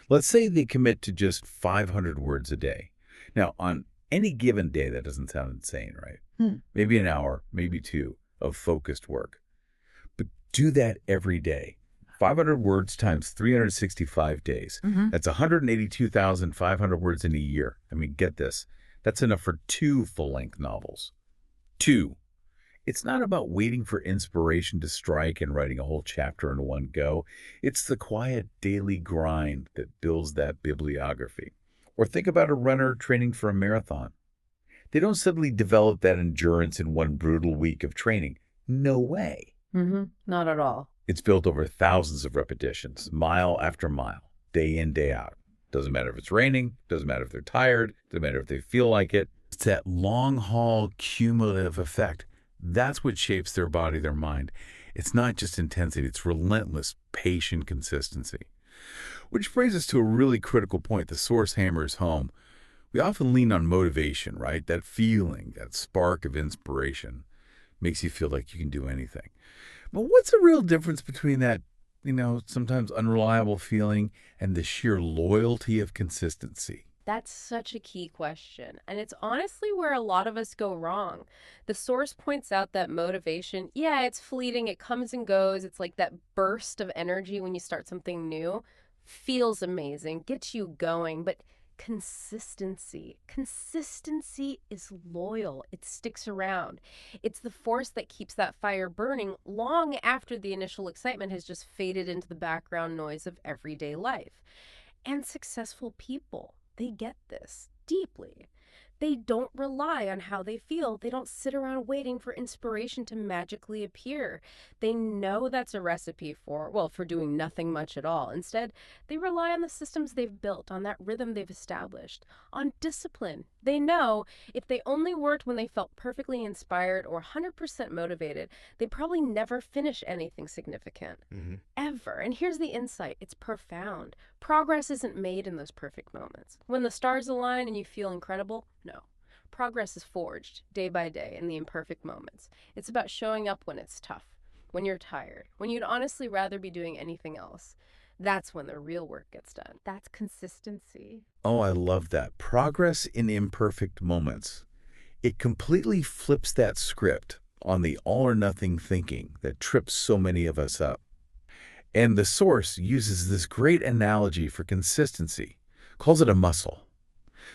Let's say they commit to just 500 words a day. Now, on any given day, that doesn't sound insane, right? Maybe an hour, maybe two of focused work. But do that every day. 500 words times 365 days. That's 182,500 words in a year. I mean, get this. That's enough for 2 full-length novels. 2. It's not about waiting for inspiration to strike and writing a whole chapter in one go. It's the quiet daily grind that builds that bibliography. Or think about a runner training for a marathon. They don't suddenly develop that endurance in one brutal week of training. No way. Not at all. It's built over thousands of repetitions, mile after mile, day in, day out. Doesn't matter if it's raining, doesn't matter if they're tired, doesn't matter if they feel like it. It's that long-haul cumulative effect. That's what shapes their body, their mind. It's not just intensity, it's relentless, patient consistency. Which brings us to a really critical point the source hammers home. We often lean on motivation, right? That feeling, that spark of inspiration makes you feel like you can do anything. But what's the real difference between that sometimes unreliable feeling and the sheer loyalty of consistency? That's such a key question. And it's honestly where a lot of us go wrong. The source points out that motivation, it's fleeting, it comes and goes. It's like that burst of energy when you start something new. Feels amazing, gets you going, but consistency is loyal. It sticks around. It's the force that keeps that fire burning long after the initial excitement has just faded into the background noise of everyday life. And successful people, they get this deeply. They don't rely on how they feel. They don't sit around waiting for inspiration to magically appear. They know that's a recipe for doing nothing much at all. Instead, they rely on the systems they've built, on that rhythm they've established, on discipline. They know if they only worked when they felt perfectly inspired or 100% motivated, they'd probably never finish anything significant. Ever. And here's the insight. It's profound. Progress isn't made in those perfect moments. When the stars align and you feel incredible, no. Progress is forged day by day in the imperfect moments. It's about showing up when it's tough, when you're tired, when you'd honestly rather be doing anything else. That's when the real work gets done. That's consistency. Oh, I love that. Progress in imperfect moments. It completely flips that script on the all-or-nothing thinking that trips so many of us up. And the source uses this great analogy for consistency, calls it a muscle.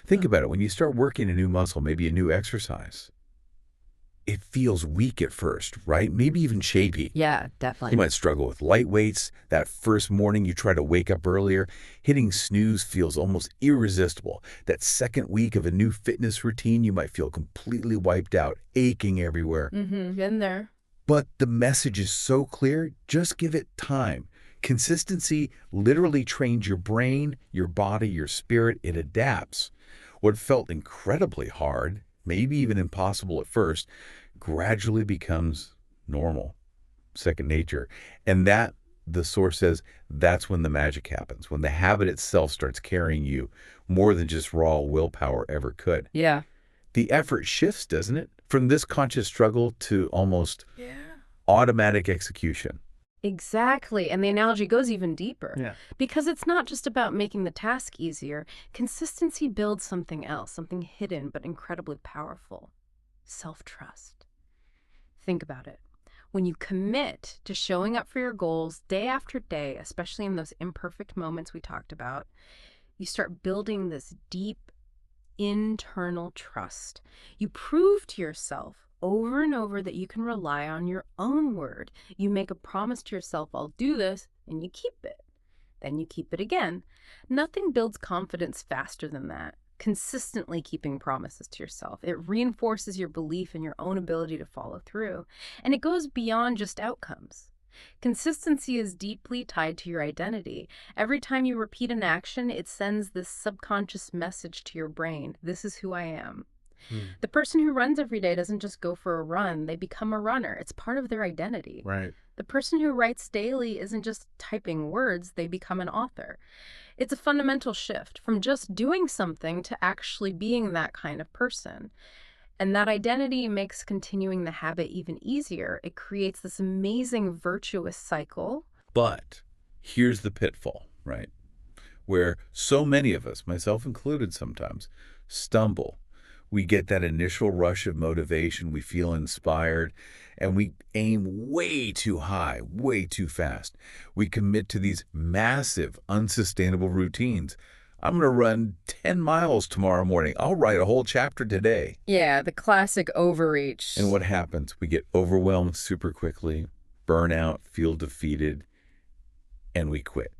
Think about it. When you start working a new muscle, maybe a new exercise, it feels weak at first, right? Maybe even shaky. Yeah, You definitely. might struggle with light weights. That first morning you try to wake up earlier, hitting snooze feels almost irresistible. That second week of a new fitness routine, you might feel completely wiped out, aching everywhere. Been there. But the message is so clear, just give it time. Consistency literally trains your brain, your body, your spirit. It adapts. What felt incredibly hard, maybe even impossible at first, gradually becomes normal, second nature. And that, the source says, that's when the magic happens, when the habit itself starts carrying you more than just raw willpower ever could. Yeah. The effort shifts, doesn't it? From this conscious struggle to almost Yeah. automatic execution. Exactly. And the analogy goes even deeper. Yeah. Because it's not just about making the task easier. Consistency builds something else, something hidden but incredibly powerful. Self-trust. Think about it. When you commit to showing up for your goals day after day, especially in those imperfect moments we talked about, you start building this deep internal trust. You prove to yourself over and over that you can rely on your own word. You make a promise to yourself, I'll do this, and you keep it. Then you keep it again. Nothing builds confidence faster than that. Consistently keeping promises to yourself. It reinforces your belief in your own ability to follow through. And it goes beyond just outcomes. Consistency is deeply tied to your identity. Every time you repeat an action, it sends this subconscious message to your brain. This is who I am. The person who runs every day doesn't just go for a run, they become a runner. It's part of their identity. Right. The person who writes daily isn't just typing words, they become an author. It's a fundamental shift from just doing something to actually being that kind of person. And that identity makes continuing the habit even easier. It creates this amazing virtuous cycle. But here's the pitfall, right? Where so many of us, myself included sometimes, stumble. We get that initial rush of motivation, we feel inspired, and we aim way too high, way too fast. We commit to these massive, unsustainable routines. I'm going to run 10 miles tomorrow morning. I'll write a whole chapter today. Yeah, the classic overreach. And what happens? We get overwhelmed super quickly, burn out, feel defeated, and we quit.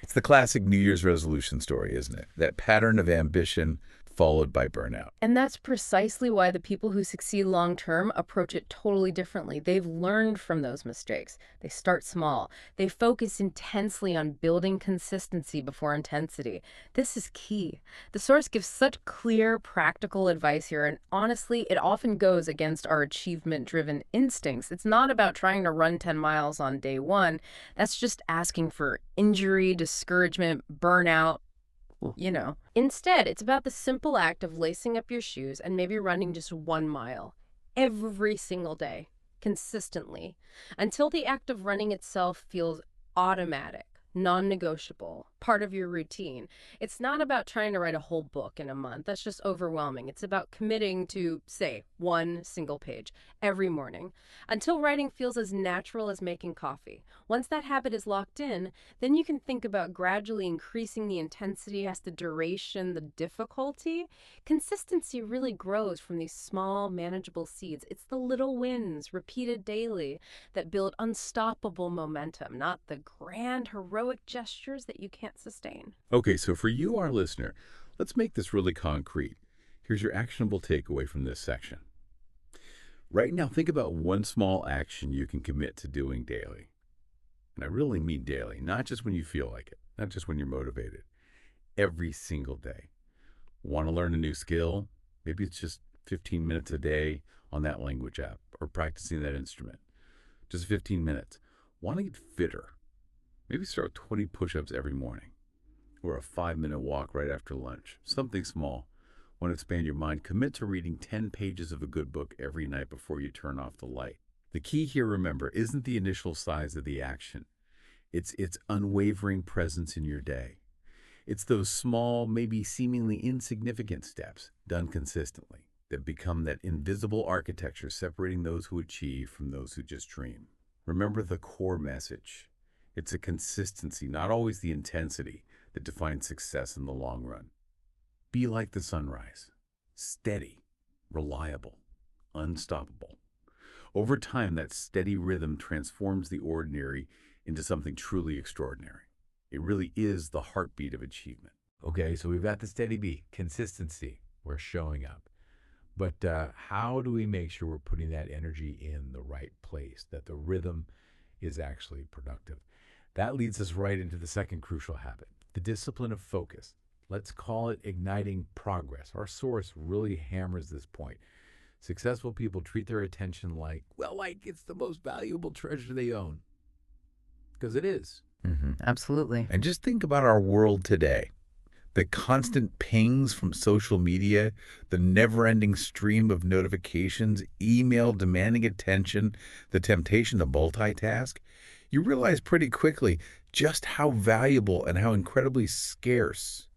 It's the classic New Year's resolution story, isn't it? That pattern of ambition followed by burnout. And that's precisely why the people who succeed long term approach it totally differently. They've learned from those mistakes. They start small. They focus intensely on building consistency before intensity. This is key. The source gives such clear, practical advice here, and honestly, it often goes against our achievement-driven instincts. It's not about trying to run 10 miles on day one. That's just asking for injury, discouragement, burnout. Instead, it's about the simple act of lacing up your shoes and maybe running just 1 mile every single day, consistently, until the act of running itself feels automatic, non-negotiable, part of your routine. It's not about trying to write a whole book in a month. That's just overwhelming. It's about committing to, say, 1 single page every morning until writing feels as natural as making coffee. Once that habit is locked in, then you can think about gradually increasing the intensity as the duration, the difficulty. Consistency really grows from these small, manageable seeds. It's the little wins, repeated daily, that build unstoppable momentum, not the grand, heroic gestures that you can't sustain. Okay, so for you, our listener, let's make this really concrete. Here's your actionable takeaway from this section. Right now, think about one small action you can commit to doing daily. And I really mean daily, not just when you feel like it, not just when you're motivated. Every single day. Want to learn a new skill? Maybe it's just 15 minutes a day on that language app or practicing that instrument. Just 15 minutes. Want to get fitter? Maybe start with 20 push-ups every morning or a 5-minute walk right after lunch. Something small. Want to expand your mind? Commit to reading 10 pages of a good book every night before you turn off the light. The key here, remember, isn't the initial size of the action. It's its unwavering presence in your day. It's those small, maybe seemingly insignificant steps done consistently that become that invisible architecture separating those who achieve from those who just dream. Remember the core message. It's a consistency, not always the intensity, that defines success in the long run. Be like the sunrise, steady, reliable, unstoppable. Over time, that steady rhythm transforms the ordinary into something truly extraordinary. It really is the heartbeat of achievement. Okay, so we've got the steady B, consistency. We're showing up. But how do we make sure we're putting that energy in the right place, that the rhythm is actually productive? That leads us right into the second crucial habit, the discipline of focus. Let's call it igniting progress. Our source really hammers this point. Successful people treat their attention like it's the most valuable treasure they own. Because it is. Absolutely. And just think about our world today. The constant pings from social media, the never-ending stream of notifications, email demanding attention, the temptation to multitask. You realize pretty quickly just how valuable and how incredibly scarce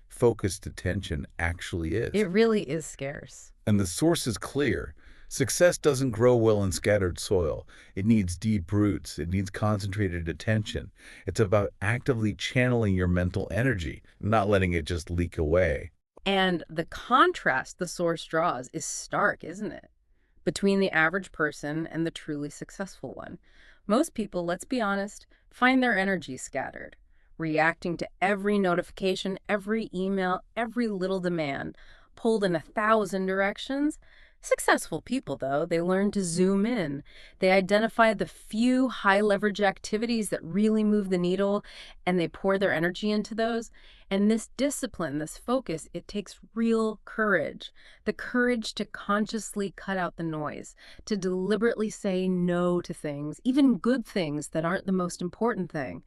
focused attention actually is. It really is scarce. And the source is clear. Success doesn't grow well in scattered soil. It needs deep roots. It needs concentrated attention. It's about actively channeling your mental energy, not letting it just leak away. And the contrast the source draws is stark, isn't it? Between the average person and the truly successful one. Most people, let's be honest, find their energy scattered, reacting to every notification, every email, every little demand, pulled in 1,000 directions. Successful people, though, they learn to zoom in. They identify the few high-leverage activities that really move the needle, and they pour their energy into those. And this discipline, this focus, it takes real courage. The courage to consciously cut out the noise, to deliberately say no to things, even good things that aren't the most important thing,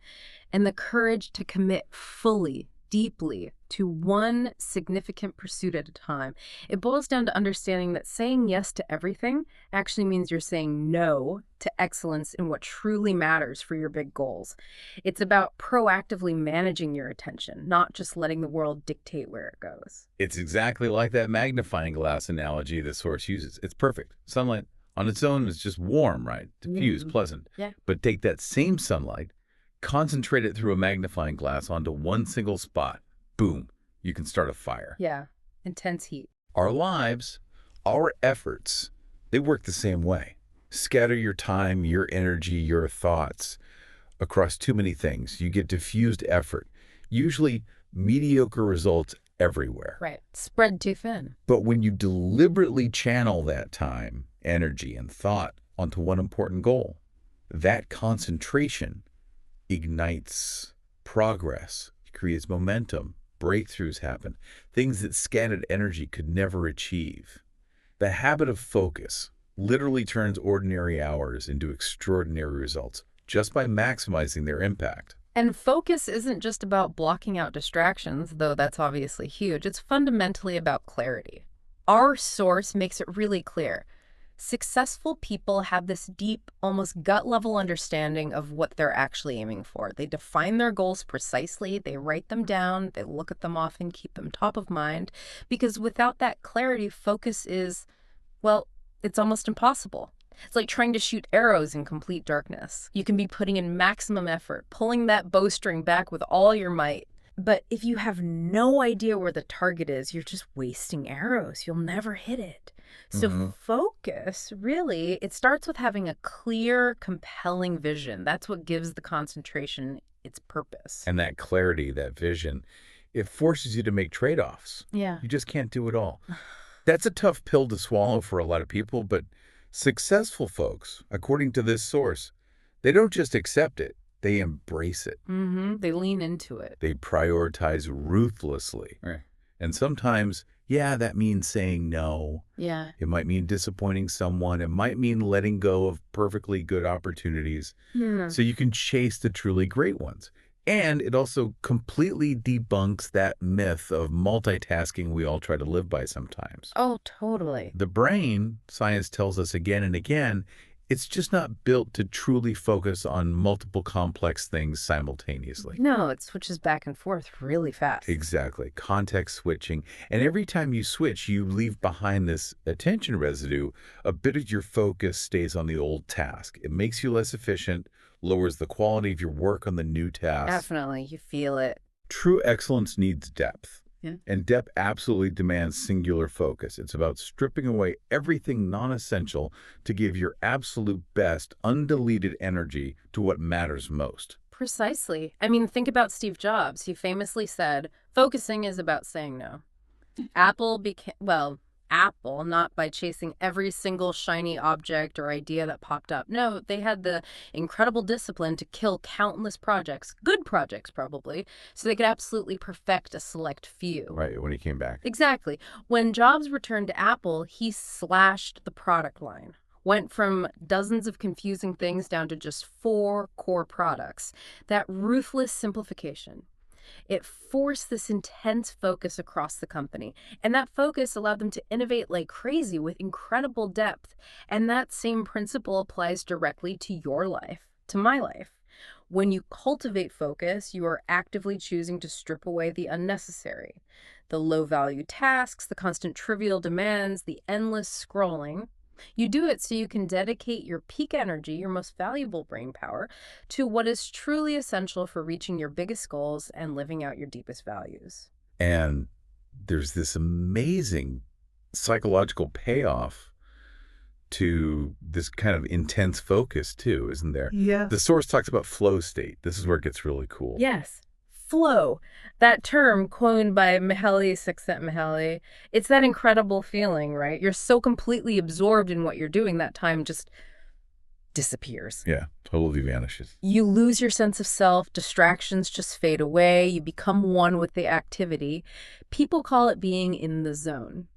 and the courage to commit fully, deeply to one significant pursuit at a time. It boils down to understanding that saying yes to everything actually means you're saying no to excellence in what truly matters for your big goals. It's about proactively managing your attention, not just letting the world dictate where it goes. It's exactly like that magnifying glass analogy the source uses. It's perfect. Sunlight on its own is just warm, right? Diffuse, pleasant. Yeah. But take that same sunlight, concentrate it through a magnifying glass onto one single spot. Boom, you can start a fire. Yeah, intense heat. Our lives, our efforts, they work the same way. Scatter your time, your energy, your thoughts across too many things. You get diffused effort, usually mediocre results everywhere. Right. Spread too thin. But when you deliberately channel that time, energy, and thought onto one important goal, that concentration ignites progress, creates momentum, breakthroughs happen, things that scattered energy could never achieve. The habit of focus literally turns ordinary hours into extraordinary results just by maximizing their impact. And focus isn't just about blocking out distractions, though that's obviously huge. It's fundamentally about clarity. Our source makes it really clear. Successful people have this deep, almost gut-level understanding of what they're actually aiming for. They define their goals precisely, they write them down, they look at them often, keep them top of mind, because without that clarity, focus is, well, it's almost impossible. It's like trying to shoot arrows in complete darkness. You can be putting in maximum effort, pulling that bowstring back with all your might. But if you have no idea where the target is, you're just wasting arrows. You'll never hit it. So focus, really, it starts with having a clear, compelling vision. That's what gives the concentration its purpose. And that clarity, that vision, it forces you to make trade-offs. Yeah. You just can't do it all. That's a tough pill to swallow for a lot of people, but successful folks, according to this source, they don't just accept it, they embrace it. They lean into it. They prioritize ruthlessly. Right. And sometimes, yeah, that means saying no. Yeah. It might mean disappointing someone. It might mean letting go of perfectly good opportunities so you can chase the truly great ones. And it also completely debunks that myth of multitasking we all try to live by sometimes. Oh, totally. The brain, science tells us again and again, it's just not built to truly focus on multiple complex things simultaneously. No, it switches back and forth really fast. Exactly. Context switching. And every time you switch, you leave behind this attention residue. A bit of your focus stays on the old task. It makes you less efficient, lowers the quality of your work on the new task. Definitely. You feel it. True excellence needs depth. Yeah. And depth absolutely demands singular focus. It's about stripping away everything non-essential to give your absolute best, undeleted energy to what matters most. Precisely. I mean, think about Steve Jobs. He famously said, focusing is about saying no. Apple became, well, Apple, not by chasing every single shiny object or idea that popped up. No, they had the incredible discipline to kill countless projects, good projects probably, so they could absolutely perfect a select few. Right, when he came back. Exactly. When Jobs returned to Apple, he slashed the product line. Went from dozens of confusing things down to just 4 core products. That ruthless simplification. It forced this intense focus across the company, and that focus allowed them to innovate like crazy with incredible depth. And that same principle applies directly to your life, to my life. When you cultivate focus, you are actively choosing to strip away the unnecessary, the low-value tasks, the constant trivial demands, the endless scrolling. You do it so you can dedicate your peak energy, your most valuable brain power, to what is truly essential for reaching your biggest goals and living out your deepest values. And there's this amazing psychological payoff to this kind of intense focus too, isn't there? Yeah. The source talks about flow state. This is where it gets really cool. Yes. Flow, that term coined by Mihaly Csikszentmihalyi, it's that incredible feeling, right? You're so completely absorbed in what you're doing that time just disappears. Yeah, totally vanishes. You lose your sense of self, distractions just fade away, you become one with the activity. People call it being in the zone.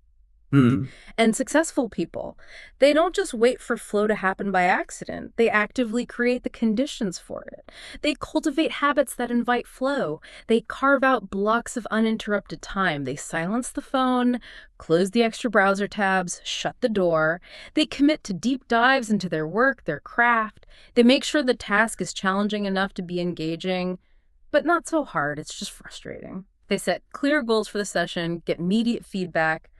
And successful people, they don't just wait for flow to happen by accident. They actively create the conditions for it. They cultivate habits that invite flow. They carve out blocks of uninterrupted time. They silence the phone, close the extra browser tabs, shut the door. They commit to deep dives into their work, their craft. They make sure the task is challenging enough to be engaging, but not so hard, it's just frustrating. They set clear goals for the session, get immediate feedback.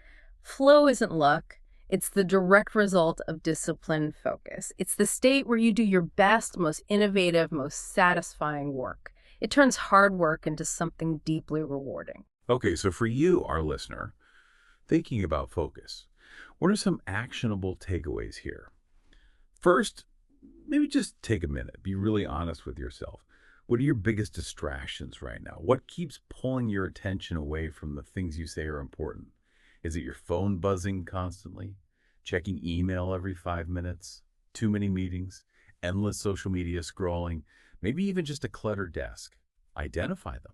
Flow isn't luck. It's the direct result of disciplined focus. It's the state where you do your best, most innovative, most satisfying work. It turns hard work into something deeply rewarding. Okay, so for you, our listener, thinking about focus, what are some actionable takeaways here? First, maybe just take a minute. Be really honest with yourself. What are your biggest distractions right now? What keeps pulling your attention away from the things you say are important? Is it your phone buzzing constantly? Checking email every 5 minutes? Too many meetings? Endless social media scrolling? Maybe even just a cluttered desk? Identify them.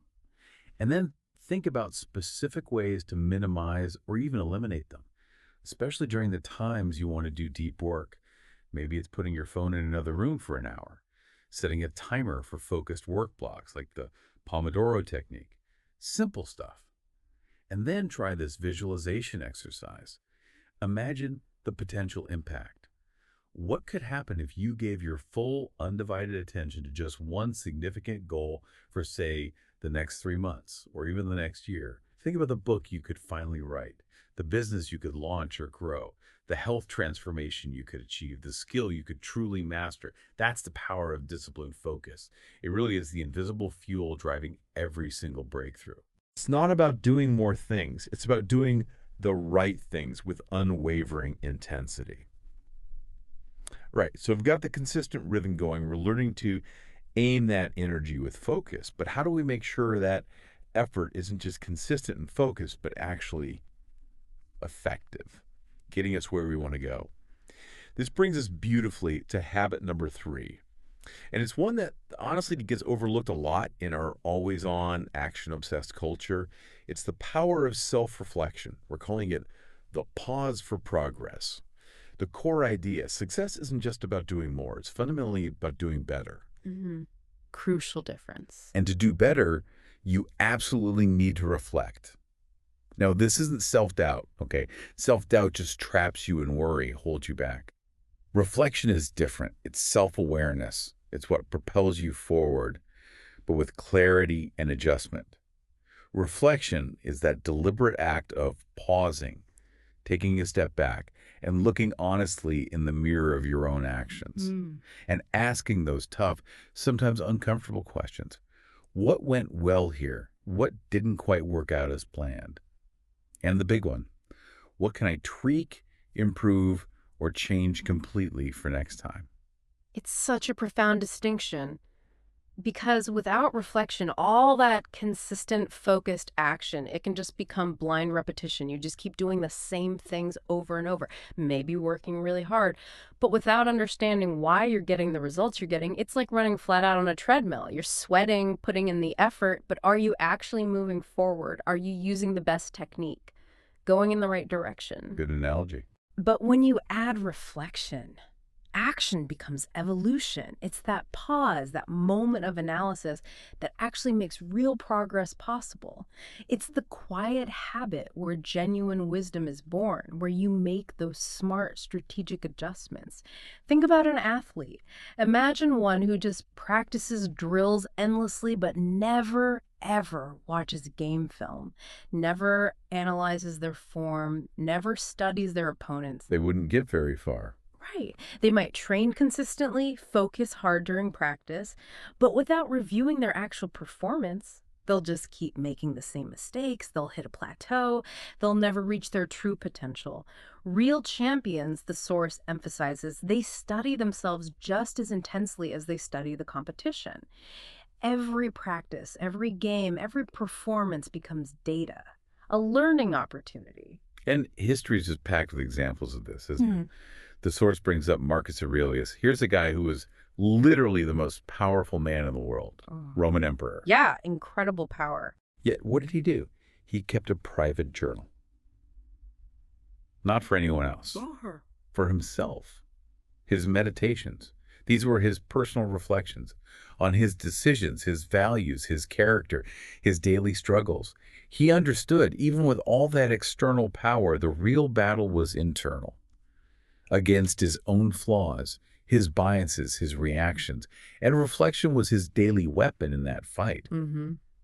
And then think about specific ways to minimize or even eliminate them, especially during the times you want to do deep work. Maybe it's putting your phone in another room for an hour, setting a timer for focused work blocks like the Pomodoro technique. Simple stuff. And then try this visualization exercise. Imagine the potential impact. What could happen if you gave your full, undivided attention to just one significant goal for, say, the next 3 months or even the next year? Think about the book you could finally write, the business you could launch or grow, the health transformation you could achieve, the skill you could truly master. That's the power of disciplined focus. It really is the invisible fuel driving every single breakthrough. It's not about doing more things. It's about doing the right things with unwavering intensity. Right, so we've got the consistent rhythm going. We're learning to aim that energy with focus. But how do we make sure that effort isn't just consistent and focused, but actually effective, getting us where we want to go? This brings us beautifully to habit number 3. And it's one that honestly gets overlooked a lot in our always-on, action-obsessed culture. It's the power of self-reflection. We're calling it the pause for progress. The core idea, success isn't just about doing more. It's fundamentally about doing better. Crucial difference. And to do better, you absolutely need to reflect. Now, this isn't self-doubt, okay? Self-doubt just traps you in worry, holds you back. Reflection is different. It's self-awareness. It's what propels you forward, but with clarity and adjustment. Reflection is that deliberate act of pausing, taking a step back, and looking honestly in the mirror of your own actions, and asking those tough, sometimes uncomfortable questions. What went well here? what didn't quite work out as planned? And the big one, what can I tweak, improve, or change completely for next time? It's such a profound distinction. Because without reflection, all that consistent, focused action, it can just become blind repetition. You just keep doing the same things over and over, maybe working really hard. But without understanding why you're getting the results you're getting, it's like running flat out on a treadmill. You're sweating, putting in the effort, but are you actually moving forward? Are you using the best technique? Going in the right direction? Good analogy. But when you add reflection, action becomes evolution. It's that pause, that moment of analysis that actually makes real progress possible. It's the quiet habit where genuine wisdom is born, where you make those smart strategic adjustments. Think about an athlete. Imagine one who just practices drills endlessly but never ever watches game film, never analyzes their form, never studies their opponents. They wouldn't get very far. Right. They might train consistently, focus hard during practice, but without reviewing their actual performance, they'll just keep making the same mistakes. They'll hit a plateau. They'll never reach their true potential. Real champions, the source emphasizes, they study themselves just as intensely as they study the competition. Every practice, every game, every performance becomes data, a learning opportunity. And history is just packed with examples of this, isn't it? The source brings up Marcus Aurelius. Here's a guy who was literally the most powerful man in the world, Roman emperor. Yeah, incredible power. Yet what did he do? He kept a private journal. Not for anyone else, for himself. His meditations. These were his personal reflections on his decisions, his values, his character, his daily struggles. He understood, even with all that external power, the real battle was internal. Against his own flaws, his biases, his reactions, and reflection was his daily weapon in that fight.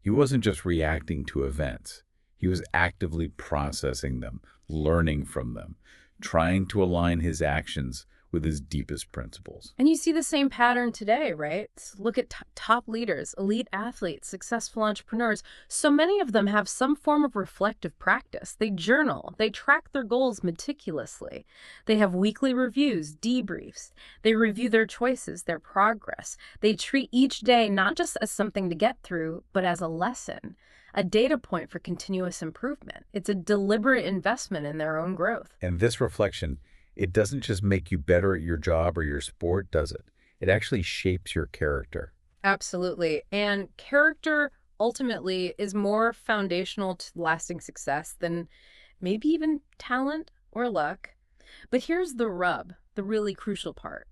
He wasn't just reacting to events. He was actively processing them, learning from them, trying to align his actions with his deepest principles. And you see the same pattern today, right? Look at top leaders, elite athletes, successful entrepreneurs. So many of them have some form of reflective practice. They journal. They track their goals meticulously. They have weekly reviews, debriefs. They review their choices, their progress. They treat each day not just as something to get through, but as a lesson, a data point for continuous improvement. It's a deliberate investment in their own growth. And this reflection, it doesn't just make you better at your job or your sport, does it? It actually shapes your character. Absolutely. And character ultimately is more foundational to lasting success than maybe even talent or luck. But here's the rub, the really crucial part.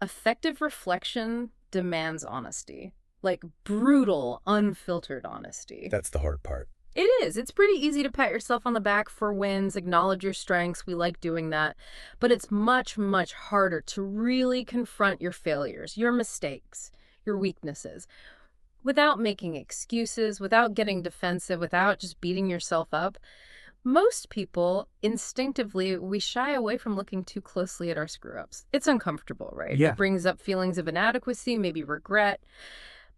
Effective reflection demands honesty, like brutal, unfiltered honesty. That's the hard part. It is. It's pretty easy to pat yourself on the back for wins, acknowledge your strengths. We like doing that. But it's much, much harder to really confront your failures, your mistakes, your weaknesses, without making excuses, without getting defensive, without just beating yourself up. Most people, instinctively, we shy away from looking too closely at our screw-ups. It's uncomfortable, right? Yeah. It brings up feelings of inadequacy, maybe regret.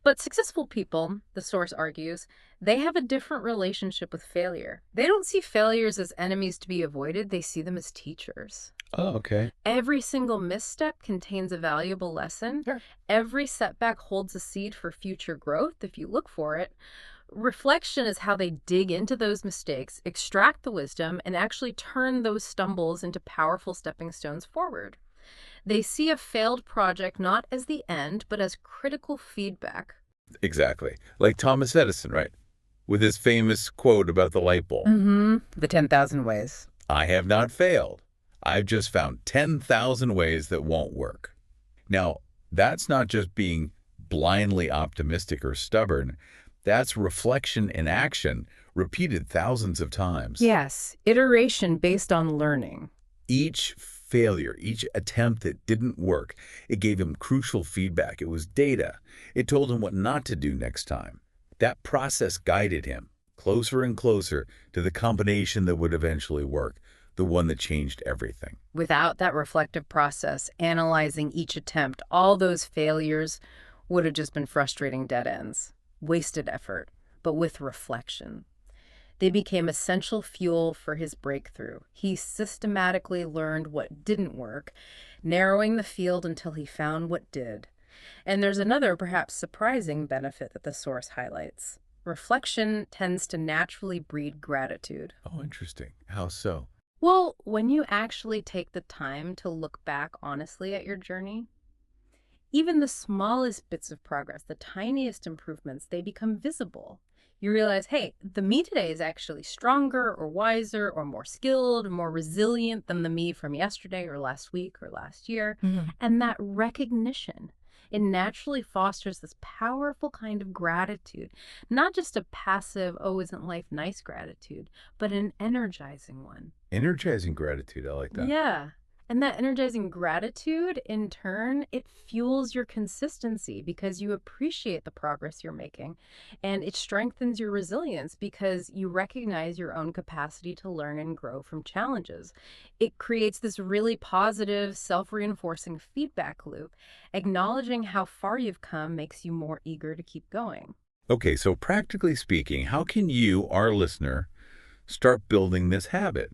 But successful people, the source argues, they have a different relationship with failure. They don't see failures as enemies to be avoided. They see them as teachers. Oh, okay. Every single misstep contains a valuable lesson. Sure. Every setback holds a seed for future growth if you look for it. Reflection is how they dig into those mistakes, extract the wisdom, and actually turn those stumbles into powerful stepping stones forward. They see a failed project not as the end, but as critical feedback. Exactly. Like Thomas Edison, right? With his famous quote about the light bulb. The 10,000 ways. I have not failed. I've just found 10,000 ways that won't work. Now, that's not just being blindly optimistic or stubborn. That's reflection in action, repeated thousands of times. Yes, iteration based on learning. Each failure, each attempt that didn't work, it gave him crucial feedback. It was data. It told him what not to do next time. That process guided him closer and closer to the combination that would eventually work, the one that changed everything. Without that reflective process, analyzing each attempt, all those failures would have just been frustrating dead ends, wasted effort. but with reflection. They became essential fuel for his breakthrough. He systematically learned what didn't work, narrowing the field until he found what did. And there's another, perhaps surprising benefit that the source highlights. Reflection tends to naturally breed gratitude. Oh, interesting. How so? Well, when you actually take the time to look back honestly at your journey, even the smallest bits of progress, the tiniest improvements, they become visible. You realize, hey, the me today is actually stronger or wiser or more skilled or more resilient than the me from yesterday or last week or last year. And that recognition, it naturally fosters this powerful kind of gratitude, not just a passive, oh, isn't life nice gratitude, but an energizing one. Energizing gratitude. I like that. Yeah. And that energizing gratitude, in turn, it fuels your consistency because you appreciate the progress you're making. And it strengthens your resilience because you recognize your own capacity to learn and grow from challenges. It creates this really positive, self-reinforcing feedback loop. Acknowledging how far you've come makes you more eager to keep going. Okay, so practically speaking, how can you, our listener, start building this habit?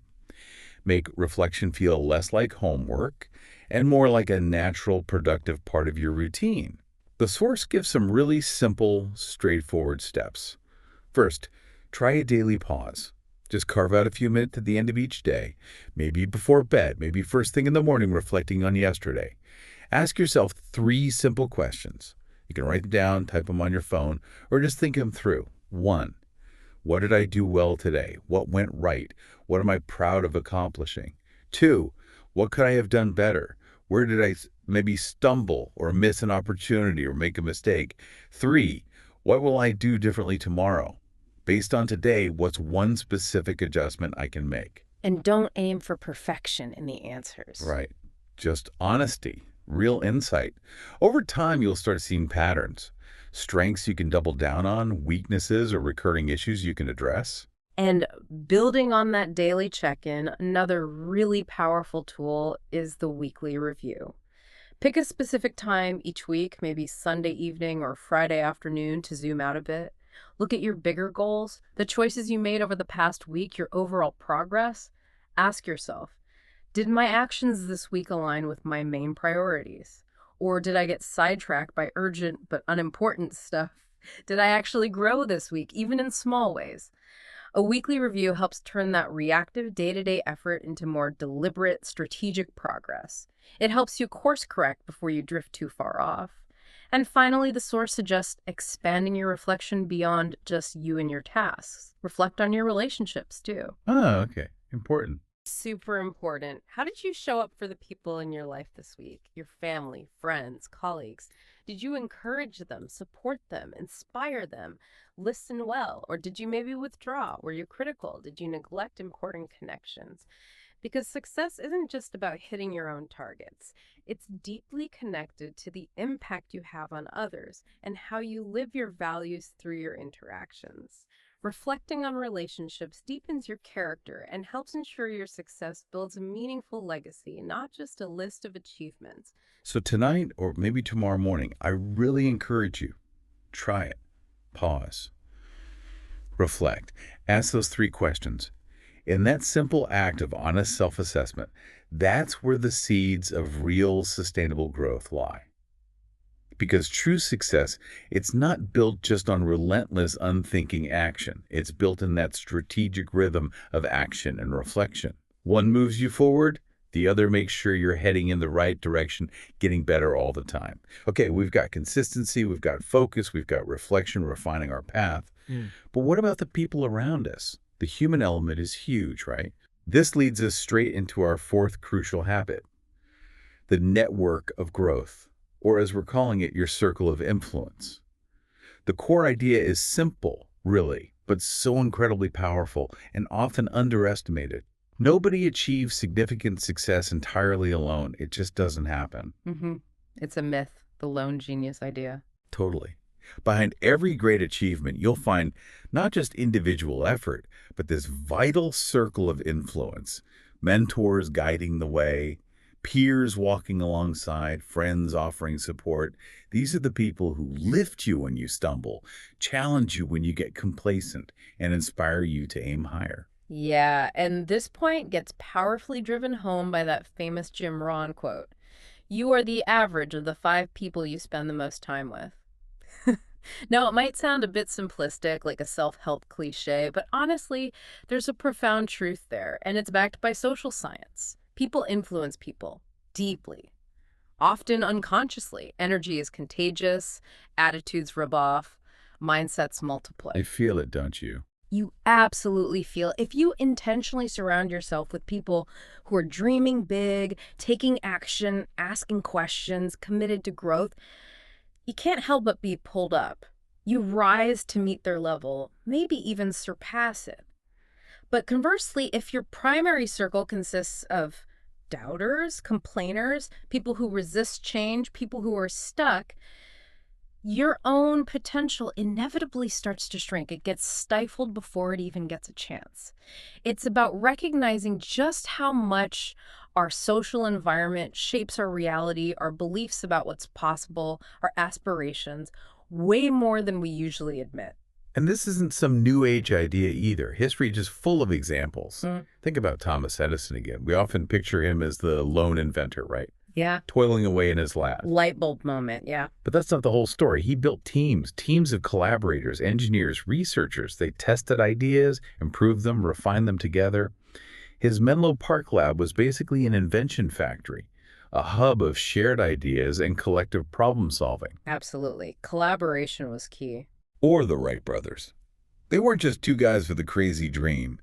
Make reflection feel less like homework and more like a natural, productive part of your routine. The source gives some really simple, straightforward steps. First, try a daily pause. Just carve out a few minutes at the end of each day, maybe before bed, maybe first thing in the morning reflecting on yesterday. Ask yourself 3 simple questions. You can write them down, type them on your phone, or just think them through. 1. What did I do well today? What went right? What am I proud of accomplishing? 2, what could I have done better? Where did I maybe stumble or miss an opportunity or make a mistake? 3, what will I do differently tomorrow? Based on today, what's one specific adjustment I can make? And don't aim for perfection in the answers. Right. Just honesty, real insight. Over time, you'll start seeing patterns. Strengths you can double down on, weaknesses or recurring issues you can address. And building on that daily check-in, another really powerful tool is the weekly review. Pick a specific time each week, maybe Sunday evening or Friday afternoon, to zoom out a bit. Look at your bigger goals, the choices you made over the past week, your overall progress. Ask yourself, did my actions this week align with my main priorities? Or did I get sidetracked by urgent but unimportant stuff? Did I actually grow this week, even in small ways? A weekly review helps turn that reactive day-to-day effort into more deliberate, strategic progress. It helps you course correct before you drift too far off. And finally, the source suggests expanding your reflection beyond just you and your tasks. Reflect on your relationships, too. Oh, okay. Important. Super important. How did you show up for the people in your life this week? Your family, friends, colleagues. Did you encourage them, support them, inspire them, listen well? Or did you maybe withdraw? Were you critical? Did you neglect important connections? Because success isn't just about hitting your own targets. It's deeply connected to the impact you have on others and how you live your values through your interactions. Reflecting on relationships deepens your character and helps ensure your success builds a meaningful legacy, not just a list of achievements. So tonight, or maybe tomorrow morning, I really encourage you, try it. Pause. Reflect. Ask those 3 questions. In that simple act of honest self-assessment, that's where the seeds of real sustainable growth lie. Because true success, it's not built just on relentless, unthinking action. It's built in that strategic rhythm of action and reflection. One moves you forward, the other makes sure you're heading in the right direction, getting better all the time. Okay, we've got consistency, we've got focus, we've got reflection, refining our path. But what about the people around us? The human element is huge, right? This leads us straight into our 4th crucial habit, the network of growth, or as we're calling it, your circle of influence. The core idea is simple, really, but so incredibly powerful and often underestimated. Nobody achieves significant success entirely alone. It just doesn't happen. It's a myth, the lone genius idea. Totally. Behind every great achievement, you'll find not just individual effort, but this vital circle of influence, mentors guiding the way, Peers walking alongside, friends offering support. These are the people who lift you when you stumble, challenge you when you get complacent, and inspire you to aim higher. Yeah, and this point gets powerfully driven home by that famous Jim Rohn quote. You are the average of the 5 people you spend the most time with. Now, it might sound a bit simplistic, like a self-help cliche, but honestly, there's a profound truth there, and it's backed by social science. People influence people deeply, often unconsciously. Energy is contagious, attitudes rub off, mindsets multiply. I feel it, don't you? You absolutely feel if you intentionally surround yourself with people who are dreaming big, taking action, asking questions, committed to growth, you can't help but be pulled up. You rise to meet their level, maybe even surpass it. But conversely, if your primary circle consists of doubters, complainers, people who resist change, people who are stuck, your own potential inevitably starts to shrink. It gets stifled before it even gets a chance. It's about recognizing just how much our social environment shapes our reality, our beliefs about what's possible, our aspirations, way more than we usually admit. And this isn't some new age idea either. History is just full of examples. Think about Thomas Edison again. We often picture him as the lone inventor, right? Yeah. Toiling away in his lab. Light bulb moment, yeah. But that's not the whole story. He built teams of collaborators, engineers, researchers. They tested ideas, improved them, refined them together. His Menlo Park lab was basically an invention factory, a hub of shared ideas and collective problem solving. Absolutely. Collaboration was key. Or the Wright brothers. They weren't just two guys with a crazy dream.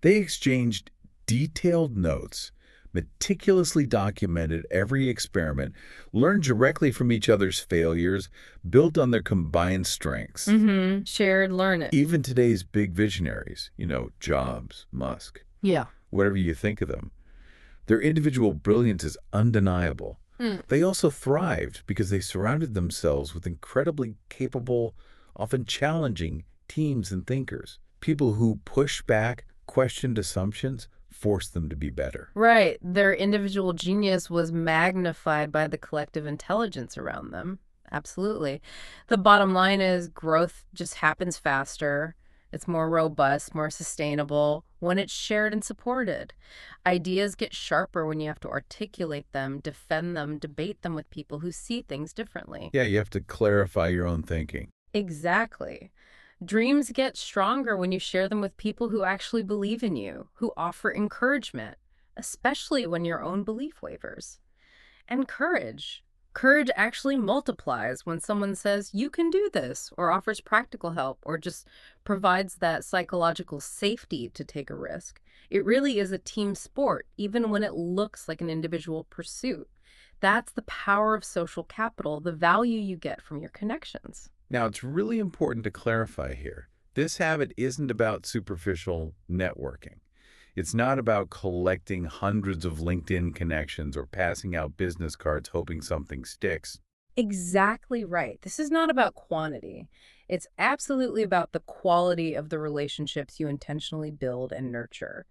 They exchanged detailed notes, meticulously documented every experiment, learned directly from each other's failures, built on their combined strengths. Shared learning. Even today's big visionaries, Jobs, Musk, Yeah. whatever you think of them, their individual brilliance is undeniable. They also thrived because they surrounded themselves with incredibly capable, often challenging teams and thinkers, people who push back, questioned assumptions, forced them to be better. Right. Their individual genius was magnified by the collective intelligence around them. Absolutely. The bottom line is growth just happens faster. It's more robust, more sustainable when it's shared and supported. Ideas get sharper when you have to articulate them, defend them, debate them with people who see things differently. Yeah, you have to clarify your own thinking. Exactly. Dreams get stronger when you share them with people who actually believe in you, who offer encouragement, especially when your own belief wavers. And courage. Courage actually multiplies when someone says, you can do this, or offers practical help, or just provides that psychological safety to take a risk. It really is a team sport, even when it looks like an individual pursuit. That's the power of social capital, the value you get from your connections. Now, it's really important to clarify here. This habit isn't about superficial networking. It's not about collecting hundreds of LinkedIn connections or passing out business cards hoping something sticks. Exactly right. This is not about quantity. It's absolutely about the quality of the relationships you intentionally build and nurture.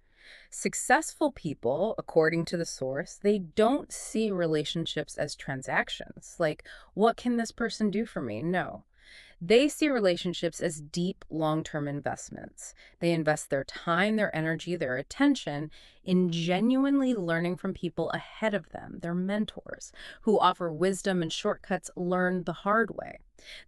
Successful people, according to the source, they don't see relationships as transactions. Like, what can this person do for me? No. They see relationships as deep, long-term investments. They invest their time, their energy, their attention in genuinely learning from people ahead of them, their mentors, who offer wisdom and shortcuts learned the hard way.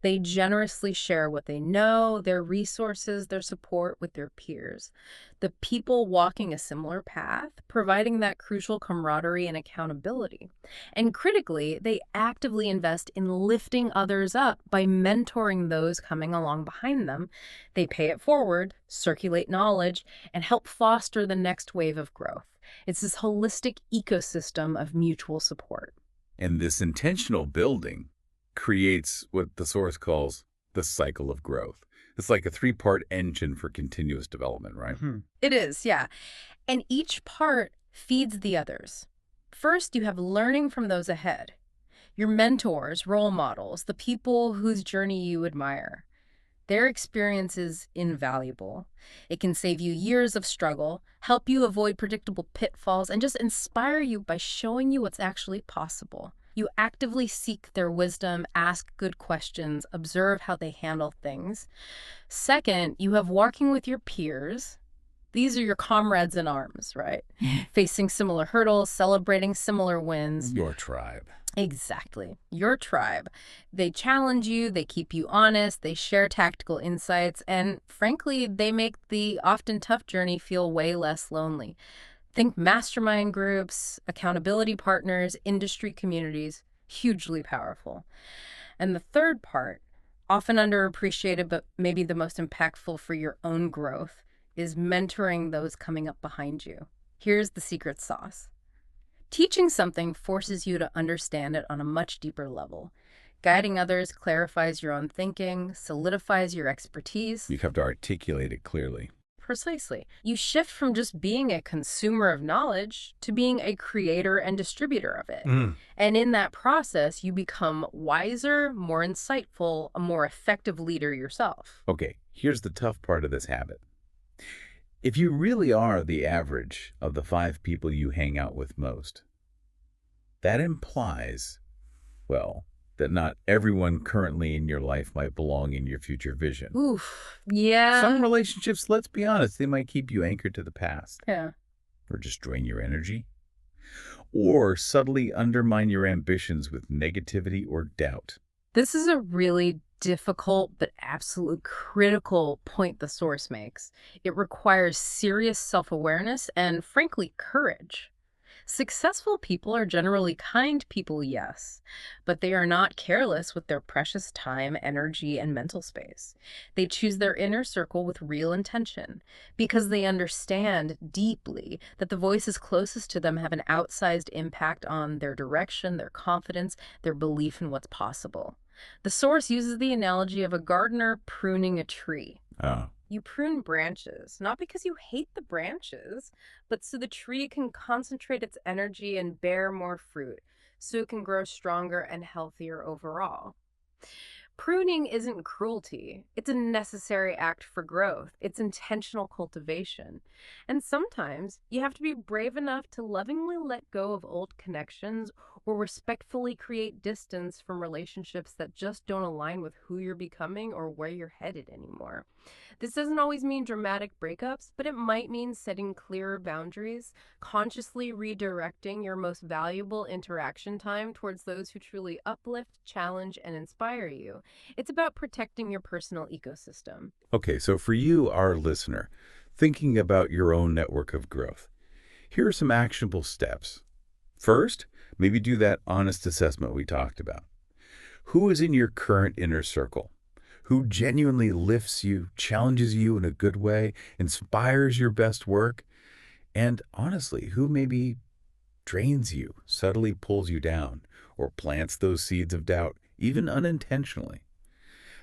They generously share what they know, their resources, their support with their peers. The people walking a similar path, providing that crucial camaraderie and accountability. And critically, they actively invest in lifting others up by mentoring those coming along behind them. They pay it forward, circulate knowledge, and help foster the next wave of growth. It's this holistic ecosystem of mutual support. And this intentional building creates what the source calls the cycle of growth. It's like a 3-part engine for continuous development, right? It is, yeah. And each part feeds the others. First, you have learning from those ahead, your mentors, role models, the people whose journey you admire. Their experience is invaluable. It can save you years of struggle, help you avoid predictable pitfalls, and just inspire you by showing you what's actually possible. You actively seek their wisdom, ask good questions, observe how they handle things. Second, you have working with your peers. These are your comrades in arms, right? Facing similar hurdles, celebrating similar wins. Your tribe. Exactly. Your tribe. They challenge you, they keep you honest, they share tactical insights, and frankly, they make the often tough journey feel way less lonely. Think mastermind groups, accountability partners, industry communities, hugely powerful. And the third part, often underappreciated but maybe the most impactful for your own growth, is mentoring those coming up behind you. Here's the secret sauce. Teaching something forces you to understand it on a much deeper level. Guiding others clarifies your own thinking, solidifies your expertise. You have to articulate it clearly. Precisely. You shift from just being a consumer of knowledge to being a creator and distributor of it. And in that process, you become wiser, more insightful, a more effective leader yourself. Okay, here's the tough part of this habit. If you really are the average of the 5 people you hang out with most, that implies, well, that not everyone currently in your life might belong in your future vision. Oof, yeah. Some relationships, let's be honest, they might keep you anchored to the past. Yeah. Or just drain your energy. Or subtly undermine your ambitions with negativity or doubt. This is a really difficult but absolutely critical point the source makes. It requires serious self-awareness and, frankly, courage. Successful people are generally kind people, yes, but they are not careless with their precious time, energy, and mental space. They choose their inner circle with real intention because they understand deeply that the voices closest to them have an outsized impact on their direction, their confidence, their belief in what's possible. The source uses the analogy of a gardener pruning a tree. Oh. You prune branches, not because you hate the branches, but so the tree can concentrate its energy and bear more fruit, so it can grow stronger and healthier overall. Pruning isn't cruelty. It's a necessary act for growth. It's intentional cultivation. And sometimes you have to be brave enough to lovingly let go of old connections or respectfully create distance from relationships that just don't align with who you're becoming or where you're headed anymore. This doesn't always mean dramatic breakups, but it might mean setting clearer boundaries, consciously redirecting your most valuable interaction time towards those who truly uplift, challenge, and inspire you. It's about protecting your personal ecosystem. Okay, so for you, our listener, thinking about your own network of growth, here are some actionable steps. First, maybe do that honest assessment we talked about. Who is in your current inner circle? Who genuinely lifts you, challenges you in a good way, inspires your best work? And honestly, who maybe drains you, subtly pulls you down, or plants those seeds of doubt, even unintentionally?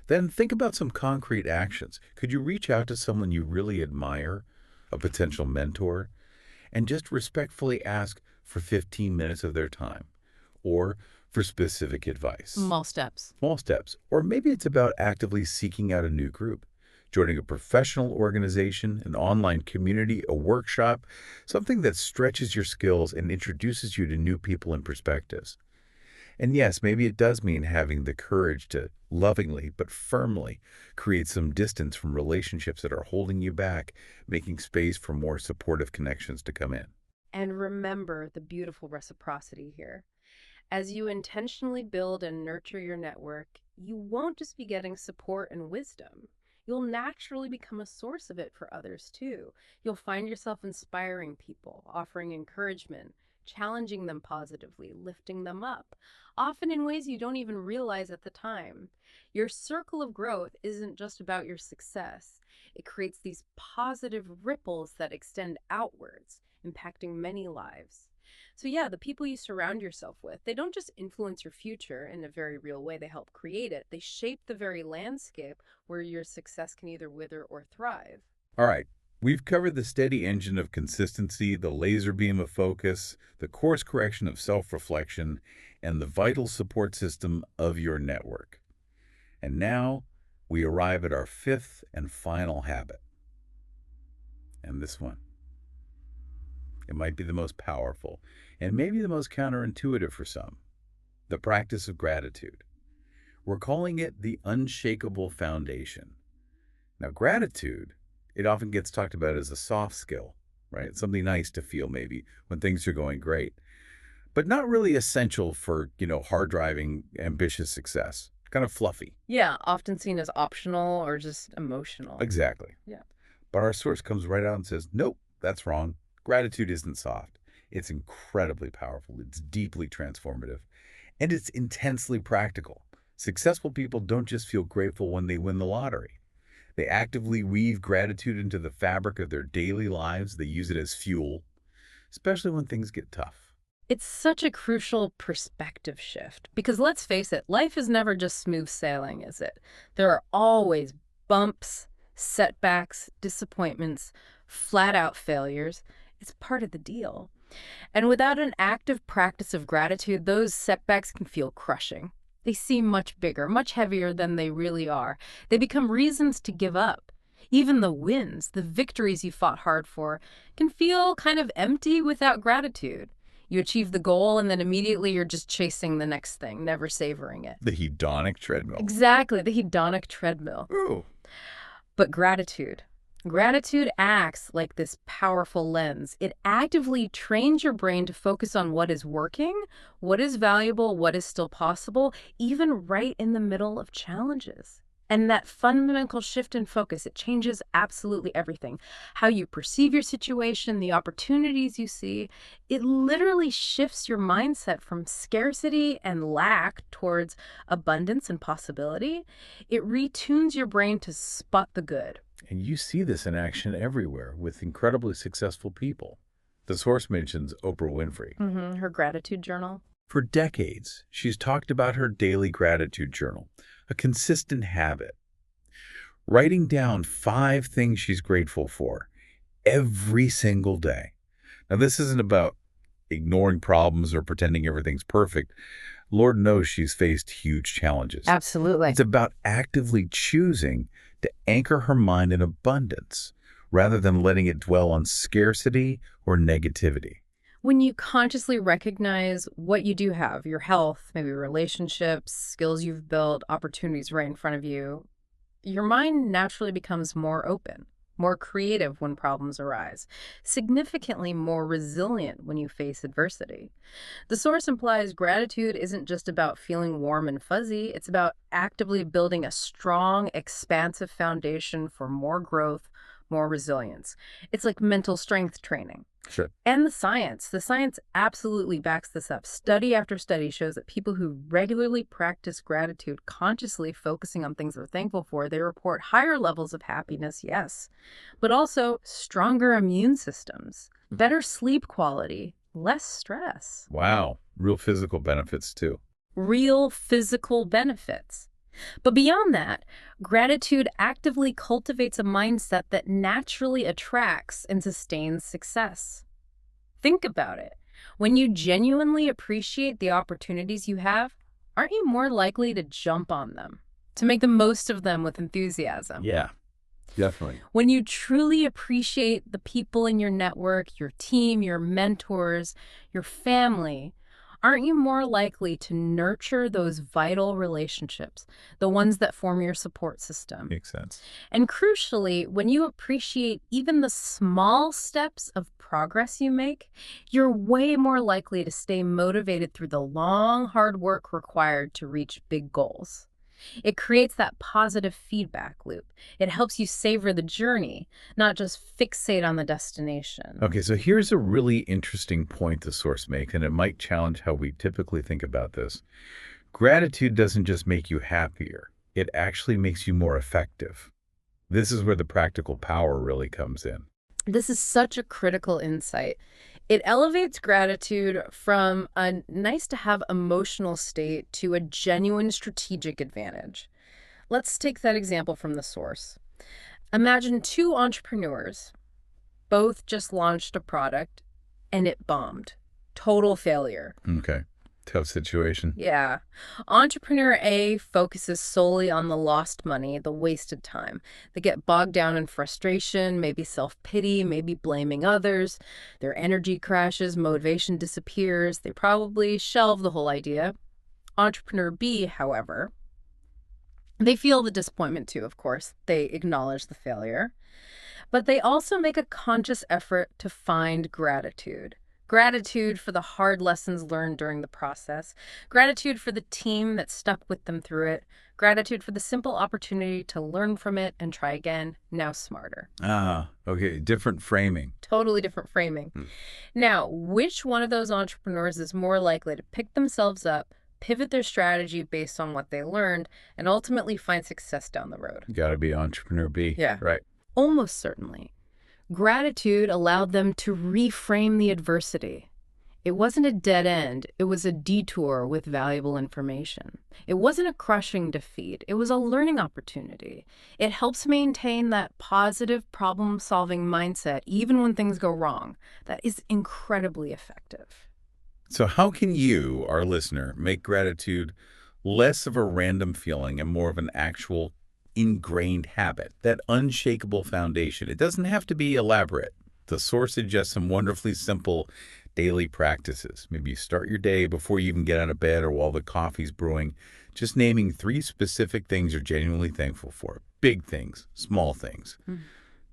Then think about some concrete actions. Could you reach out to someone you really admire, a potential mentor, and just respectfully ask for 15 minutes of their time, or for specific advice? Small steps. Small steps. Or maybe it's about actively seeking out a new group, joining a professional organization, an online community, a workshop, something that stretches your skills and introduces you to new people and perspectives. And yes, maybe it does mean having the courage to lovingly but firmly create some distance from relationships that are holding you back, making space for more supportive connections to come in. And remember the beautiful reciprocity here. As you intentionally build and nurture your network, you won't just be getting support and wisdom. You'll naturally become a source of it for others too. You'll find yourself inspiring people, offering encouragement, challenging them positively, lifting them up, often in ways you don't even realize at the time. Your circle of growth isn't just about your success. It creates these positive ripples that extend outwards, impacting many lives. So yeah, the people you surround yourself with, they don't just influence your future in a very real way, they help create it. They shape the very landscape where your success can either wither or thrive. All right, we've covered the steady engine of consistency, the laser beam of focus, the course correction of self-reflection, and the vital support system of your network. And now, we arrive at our fifth and final habit. And this one, it might be the most powerful and maybe the most counterintuitive for some, the practice of gratitude. We're calling it the unshakable foundation. Now, gratitude, it often gets talked about as a soft skill, right? It's something nice to feel maybe when things are going great, but not really essential for, hard-driving, ambitious success. Kind of fluffy. Yeah, often seen as optional or just emotional. Exactly. Yeah. But our source comes right out and says, nope, that's wrong. Gratitude isn't soft. It's incredibly powerful. It's deeply transformative. And it's intensely practical. Successful people don't just feel grateful when they win the lottery. They actively weave gratitude into the fabric of their daily lives. They use it as fuel, especially when things get tough. It's such a crucial perspective shift because let's face it, life is never just smooth sailing, is it? There are always bumps, setbacks, disappointments, flat-out failures. It's part of the deal. And without an active practice of gratitude, those setbacks can feel crushing. They seem much bigger, much heavier than they really are. They become reasons to give up. Even the wins, the victories you fought hard for, can feel kind of empty without gratitude. You achieve the goal and then immediately you're just chasing the next thing, never savoring it. The hedonic treadmill. Exactly, the hedonic treadmill. Ooh. But gratitude. Gratitude acts like this powerful lens. It actively trains your brain to focus on what is working, what is valuable, what is still possible, even right in the middle of challenges. And that fundamental shift in focus, it changes absolutely everything. How you perceive your situation, the opportunities you see, it literally shifts your mindset from scarcity and lack towards abundance and possibility. It retunes your brain to spot the good. And you see this in action everywhere with incredibly successful people. The source mentions Oprah Winfrey. Her gratitude journal. For decades, she's talked about her daily gratitude journal, a consistent habit. Writing down 5 things she's grateful for every single day. Now, this isn't about ignoring problems or pretending everything's perfect. Lord knows she's faced huge challenges. Absolutely. It's about actively choosing to anchor her mind in abundance rather than letting it dwell on scarcity or negativity. When you consciously recognize what you do have, your health, maybe relationships, skills you've built, opportunities right in front of you, your mind naturally becomes more open, more creative when problems arise, significantly more resilient when you face adversity. The source implies gratitude isn't just about feeling warm and fuzzy, it's about actively building a strong, expansive foundation for more growth, more resilience. It's like mental strength training. Sure. And the science absolutely backs this up. Study after study shows that people who regularly practice gratitude, consciously focusing on things they're thankful for, they report higher levels of happiness, yes, but also stronger immune systems, better sleep quality, less stress. Wow. Real physical benefits, too. Real physical benefits. But beyond that, gratitude actively cultivates a mindset that naturally attracts and sustains success. Think about it. When you genuinely appreciate the opportunities you have, aren't you more likely to jump on them, to make the most of them with enthusiasm? Yeah, definitely. When you truly appreciate the people in your network, your team, your mentors, your family, aren't you more likely to nurture those vital relationships, the ones that form your support system? Makes sense. And crucially, when you appreciate even the small steps of progress you make, you're way more likely to stay motivated through the long, hard work required to reach big goals. It creates that positive feedback loop. It helps you savor the journey, not just fixate on the destination. Okay, so here's a really interesting point the source makes, and it might challenge how we typically think about this. Gratitude doesn't just make you happier. It actually makes you more effective. This is where the practical power really comes in. This is such a critical insight. It elevates gratitude from a nice-to-have emotional state to a genuine strategic advantage. Let's take that example from the source. Imagine 2 entrepreneurs. Both just launched a product, and it bombed. Total failure. Okay. Tough situation. Yeah. Entrepreneur A focuses solely on the lost money, the wasted time. They get bogged down in frustration, maybe self-pity, maybe blaming others. Their energy crashes, motivation disappears. They probably shelve the whole idea. Entrepreneur B, however, they feel the disappointment too, of course. They acknowledge the failure. But they also make a conscious effort to find gratitude. Gratitude for the hard lessons learned during the process. Gratitude for the team that stuck with them through it. Gratitude for the simple opportunity to learn from it and try again, now smarter. Ah, okay. Different framing. Totally different framing. Now, which one of those entrepreneurs is more likely to pick themselves up, pivot their strategy based on what they learned, and ultimately find success down the road? Got to be entrepreneur B. Yeah. Right. Almost certainly. Gratitude allowed them to reframe the adversity. It wasn't a dead end, it was a detour with valuable information. It wasn't a crushing defeat, it was a learning opportunity. It helps maintain that positive problem-solving mindset even when things go wrong. That is incredibly effective. So how can you, our listener, make gratitude less of a random feeling and more of an actual ingrained habit, that unshakable foundation? It doesn't have to be elaborate. The source suggests some wonderfully simple daily practices. Maybe you start your day before you even get out of bed or while the coffee's brewing, just naming 3 specific things you're genuinely thankful for. Big things, small things.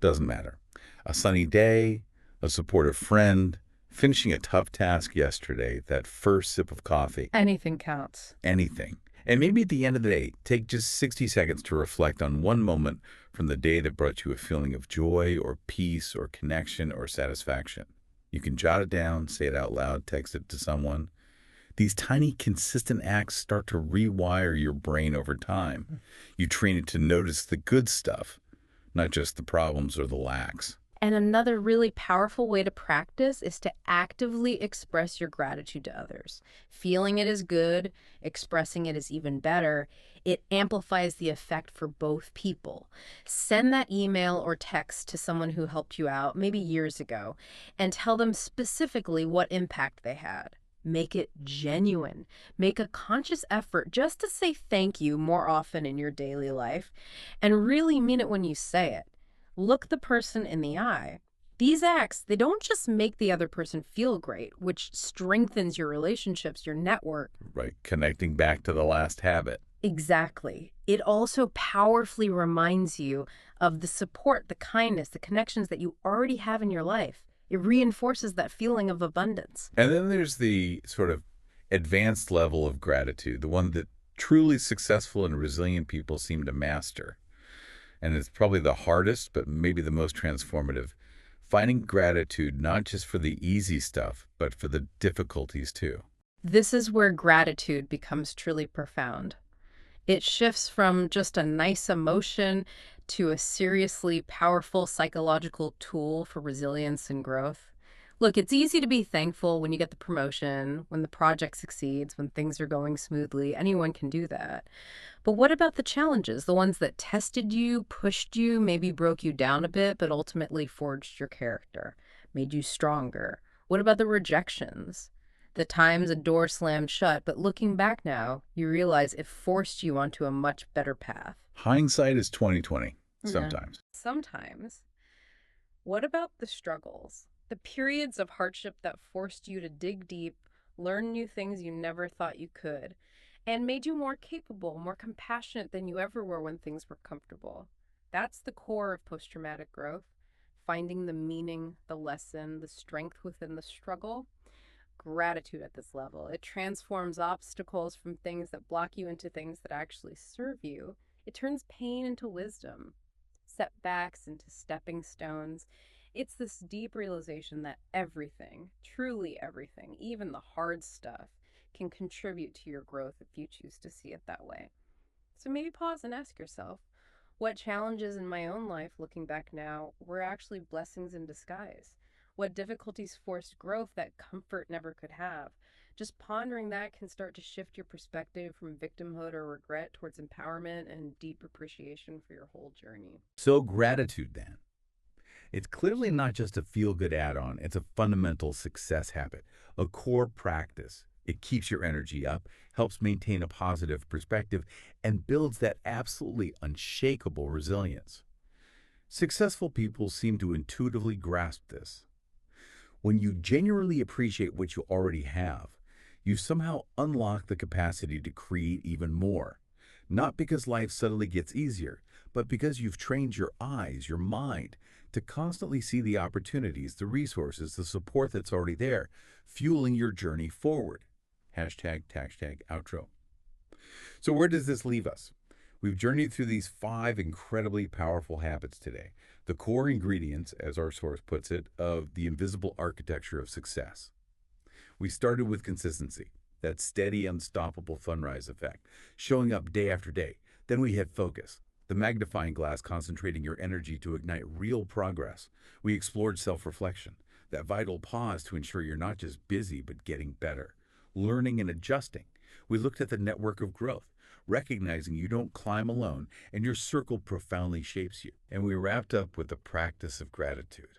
Doesn't matter. A sunny day, a supportive friend, finishing a tough task yesterday, that first sip of coffee, Anything counts. anything. And maybe at the end of the day, take just 60 seconds to reflect on one moment from the day that brought you a feeling of joy or peace or connection or satisfaction. You can jot it down, say it out loud, text it to someone. These tiny, consistent acts start to rewire your brain over time. You train it to notice the good stuff, not just the problems or the lacks. And another really powerful way to practice is to actively express your gratitude to others. Feeling it is good, expressing it is even better. It amplifies the effect for both people. Send that email or text to someone who helped you out, maybe years ago, and tell them specifically what impact they had. Make it genuine. Make a conscious effort just to say thank you more often in your daily life, and really mean it when you say it. Look the person in the eye. These acts, they don't just make the other person feel great, which strengthens your relationships, your network. Right, connecting back to the last habit. Exactly. It also powerfully reminds you of the support, the kindness, the connections that you already have in your life. It reinforces that feeling of abundance. And then there's the sort of advanced level of gratitude, the one that truly successful and resilient people seem to master. And it's probably the hardest, but maybe the most transformative. Finding gratitude not just for the easy stuff, but for the difficulties too. This is where gratitude becomes truly profound. It shifts from just a nice emotion to a seriously powerful psychological tool for resilience and growth. Look, it's easy to be thankful when you get the promotion, when the project succeeds, when things are going smoothly. Anyone can do that. But what about the challenges, the ones that tested you, pushed you, maybe broke you down a bit, but ultimately forged your character, made you stronger? What about the rejections? The times a door slammed shut, but looking back now, you realize it forced you onto a much better path. Hindsight is 20/20 Yeah. sometimes. Sometimes. What about the struggles? The periods of hardship that forced you to dig deep, learn new things you never thought you could, and made you more capable, more compassionate than you ever were when things were comfortable. That's the core of post-traumatic growth, finding the meaning, the lesson, the strength within the struggle. Gratitude at this level. It transforms obstacles from things that block you into things that actually serve you. It turns pain into wisdom, setbacks into stepping stones. It's this deep realization that everything, truly everything, even the hard stuff, can contribute to your growth if you choose to see it that way. So maybe pause and ask yourself, what challenges in my own life, looking back now, were actually blessings in disguise? What difficulties forced growth that comfort never could have? Just pondering that can start to shift your perspective from victimhood or regret towards empowerment and deep appreciation for your whole journey. So gratitude then. It's clearly not just a feel-good add-on. It's a fundamental success habit, a core practice It keeps your energy up, helps maintain a positive perspective, and builds that absolutely unshakable resilience. Successful people seem to intuitively grasp this. When you genuinely appreciate what you already have, you somehow unlock the capacity to create even more. Not because life suddenly gets easier, but because you've trained your eyes, your mind, to constantly see the opportunities, the resources, the support that's already there, fueling your journey forward. Hashtag outro. So where does this leave us? We've journeyed through these 5 incredibly powerful habits today, the core ingredients, as our source puts it, of the invisible architecture of success. We started with consistency, that steady, unstoppable sunrise effect, showing up day after day. Then we had focus, the magnifying glass concentrating your energy to ignite real progress. We explored self-reflection, that vital pause to ensure you're not just busy but getting better, learning and adjusting. We looked at the network of growth, recognizing you don't climb alone and your circle profoundly shapes you. And we wrapped up with the practice of gratitude,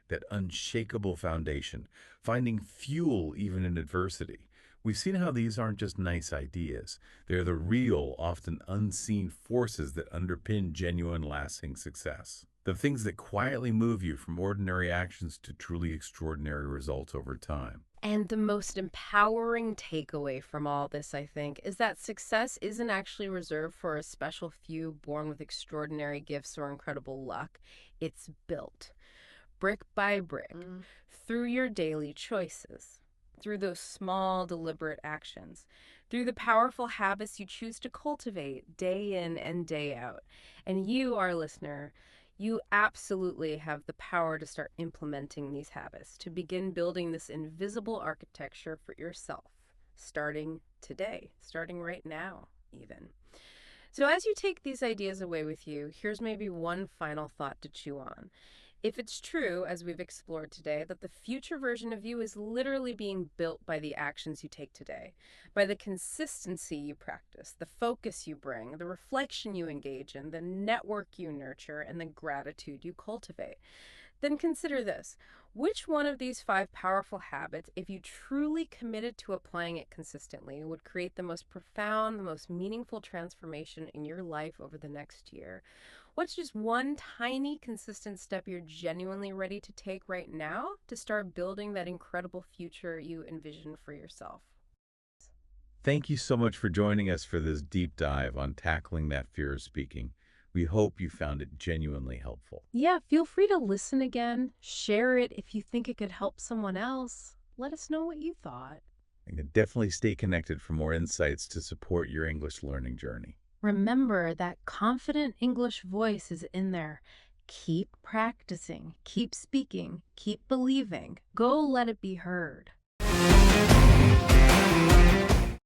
that unshakable foundation, finding fuel even in adversity. We've seen how these aren't just nice ideas. They're the real, often unseen forces that underpin genuine, lasting success. The things that quietly move you from ordinary actions to truly extraordinary results over time. And the most empowering takeaway from all this, I think, is that success isn't actually reserved for a special few born with extraordinary gifts or incredible luck. It's built, brick by brick, through your daily choices, through those small, deliberate actions, through the powerful habits you choose to cultivate day in and day out. And you, our listener, you absolutely have the power to start implementing these habits, to begin building this invisible architecture for yourself, starting today, starting right now, even. So as you take these ideas away with you, here's maybe one final thought to chew on. If it's true, as we've explored today, that the future version of you is literally being built by the actions you take today, by the consistency you practice, the focus you bring, the reflection you engage in, the network you nurture, and the gratitude you cultivate, then consider this. Which one of these 5 powerful habits, if you truly committed to applying it consistently, would create the most profound, the most meaningful transformation in your life over the next year? What's just one tiny, consistent step you're genuinely ready to take right now to start building that incredible future you envision for yourself? Thank you so much for joining us for this deep dive on tackling that fear of speaking. We hope you found it genuinely helpful. Yeah, feel free to listen again. Share it if you think it could help someone else. Let us know what you thought. And definitely stay connected for more insights to support your English learning journey. Remember that confident English voice is in there. Keep practicing, keep speaking, keep believing. Go let it be heard.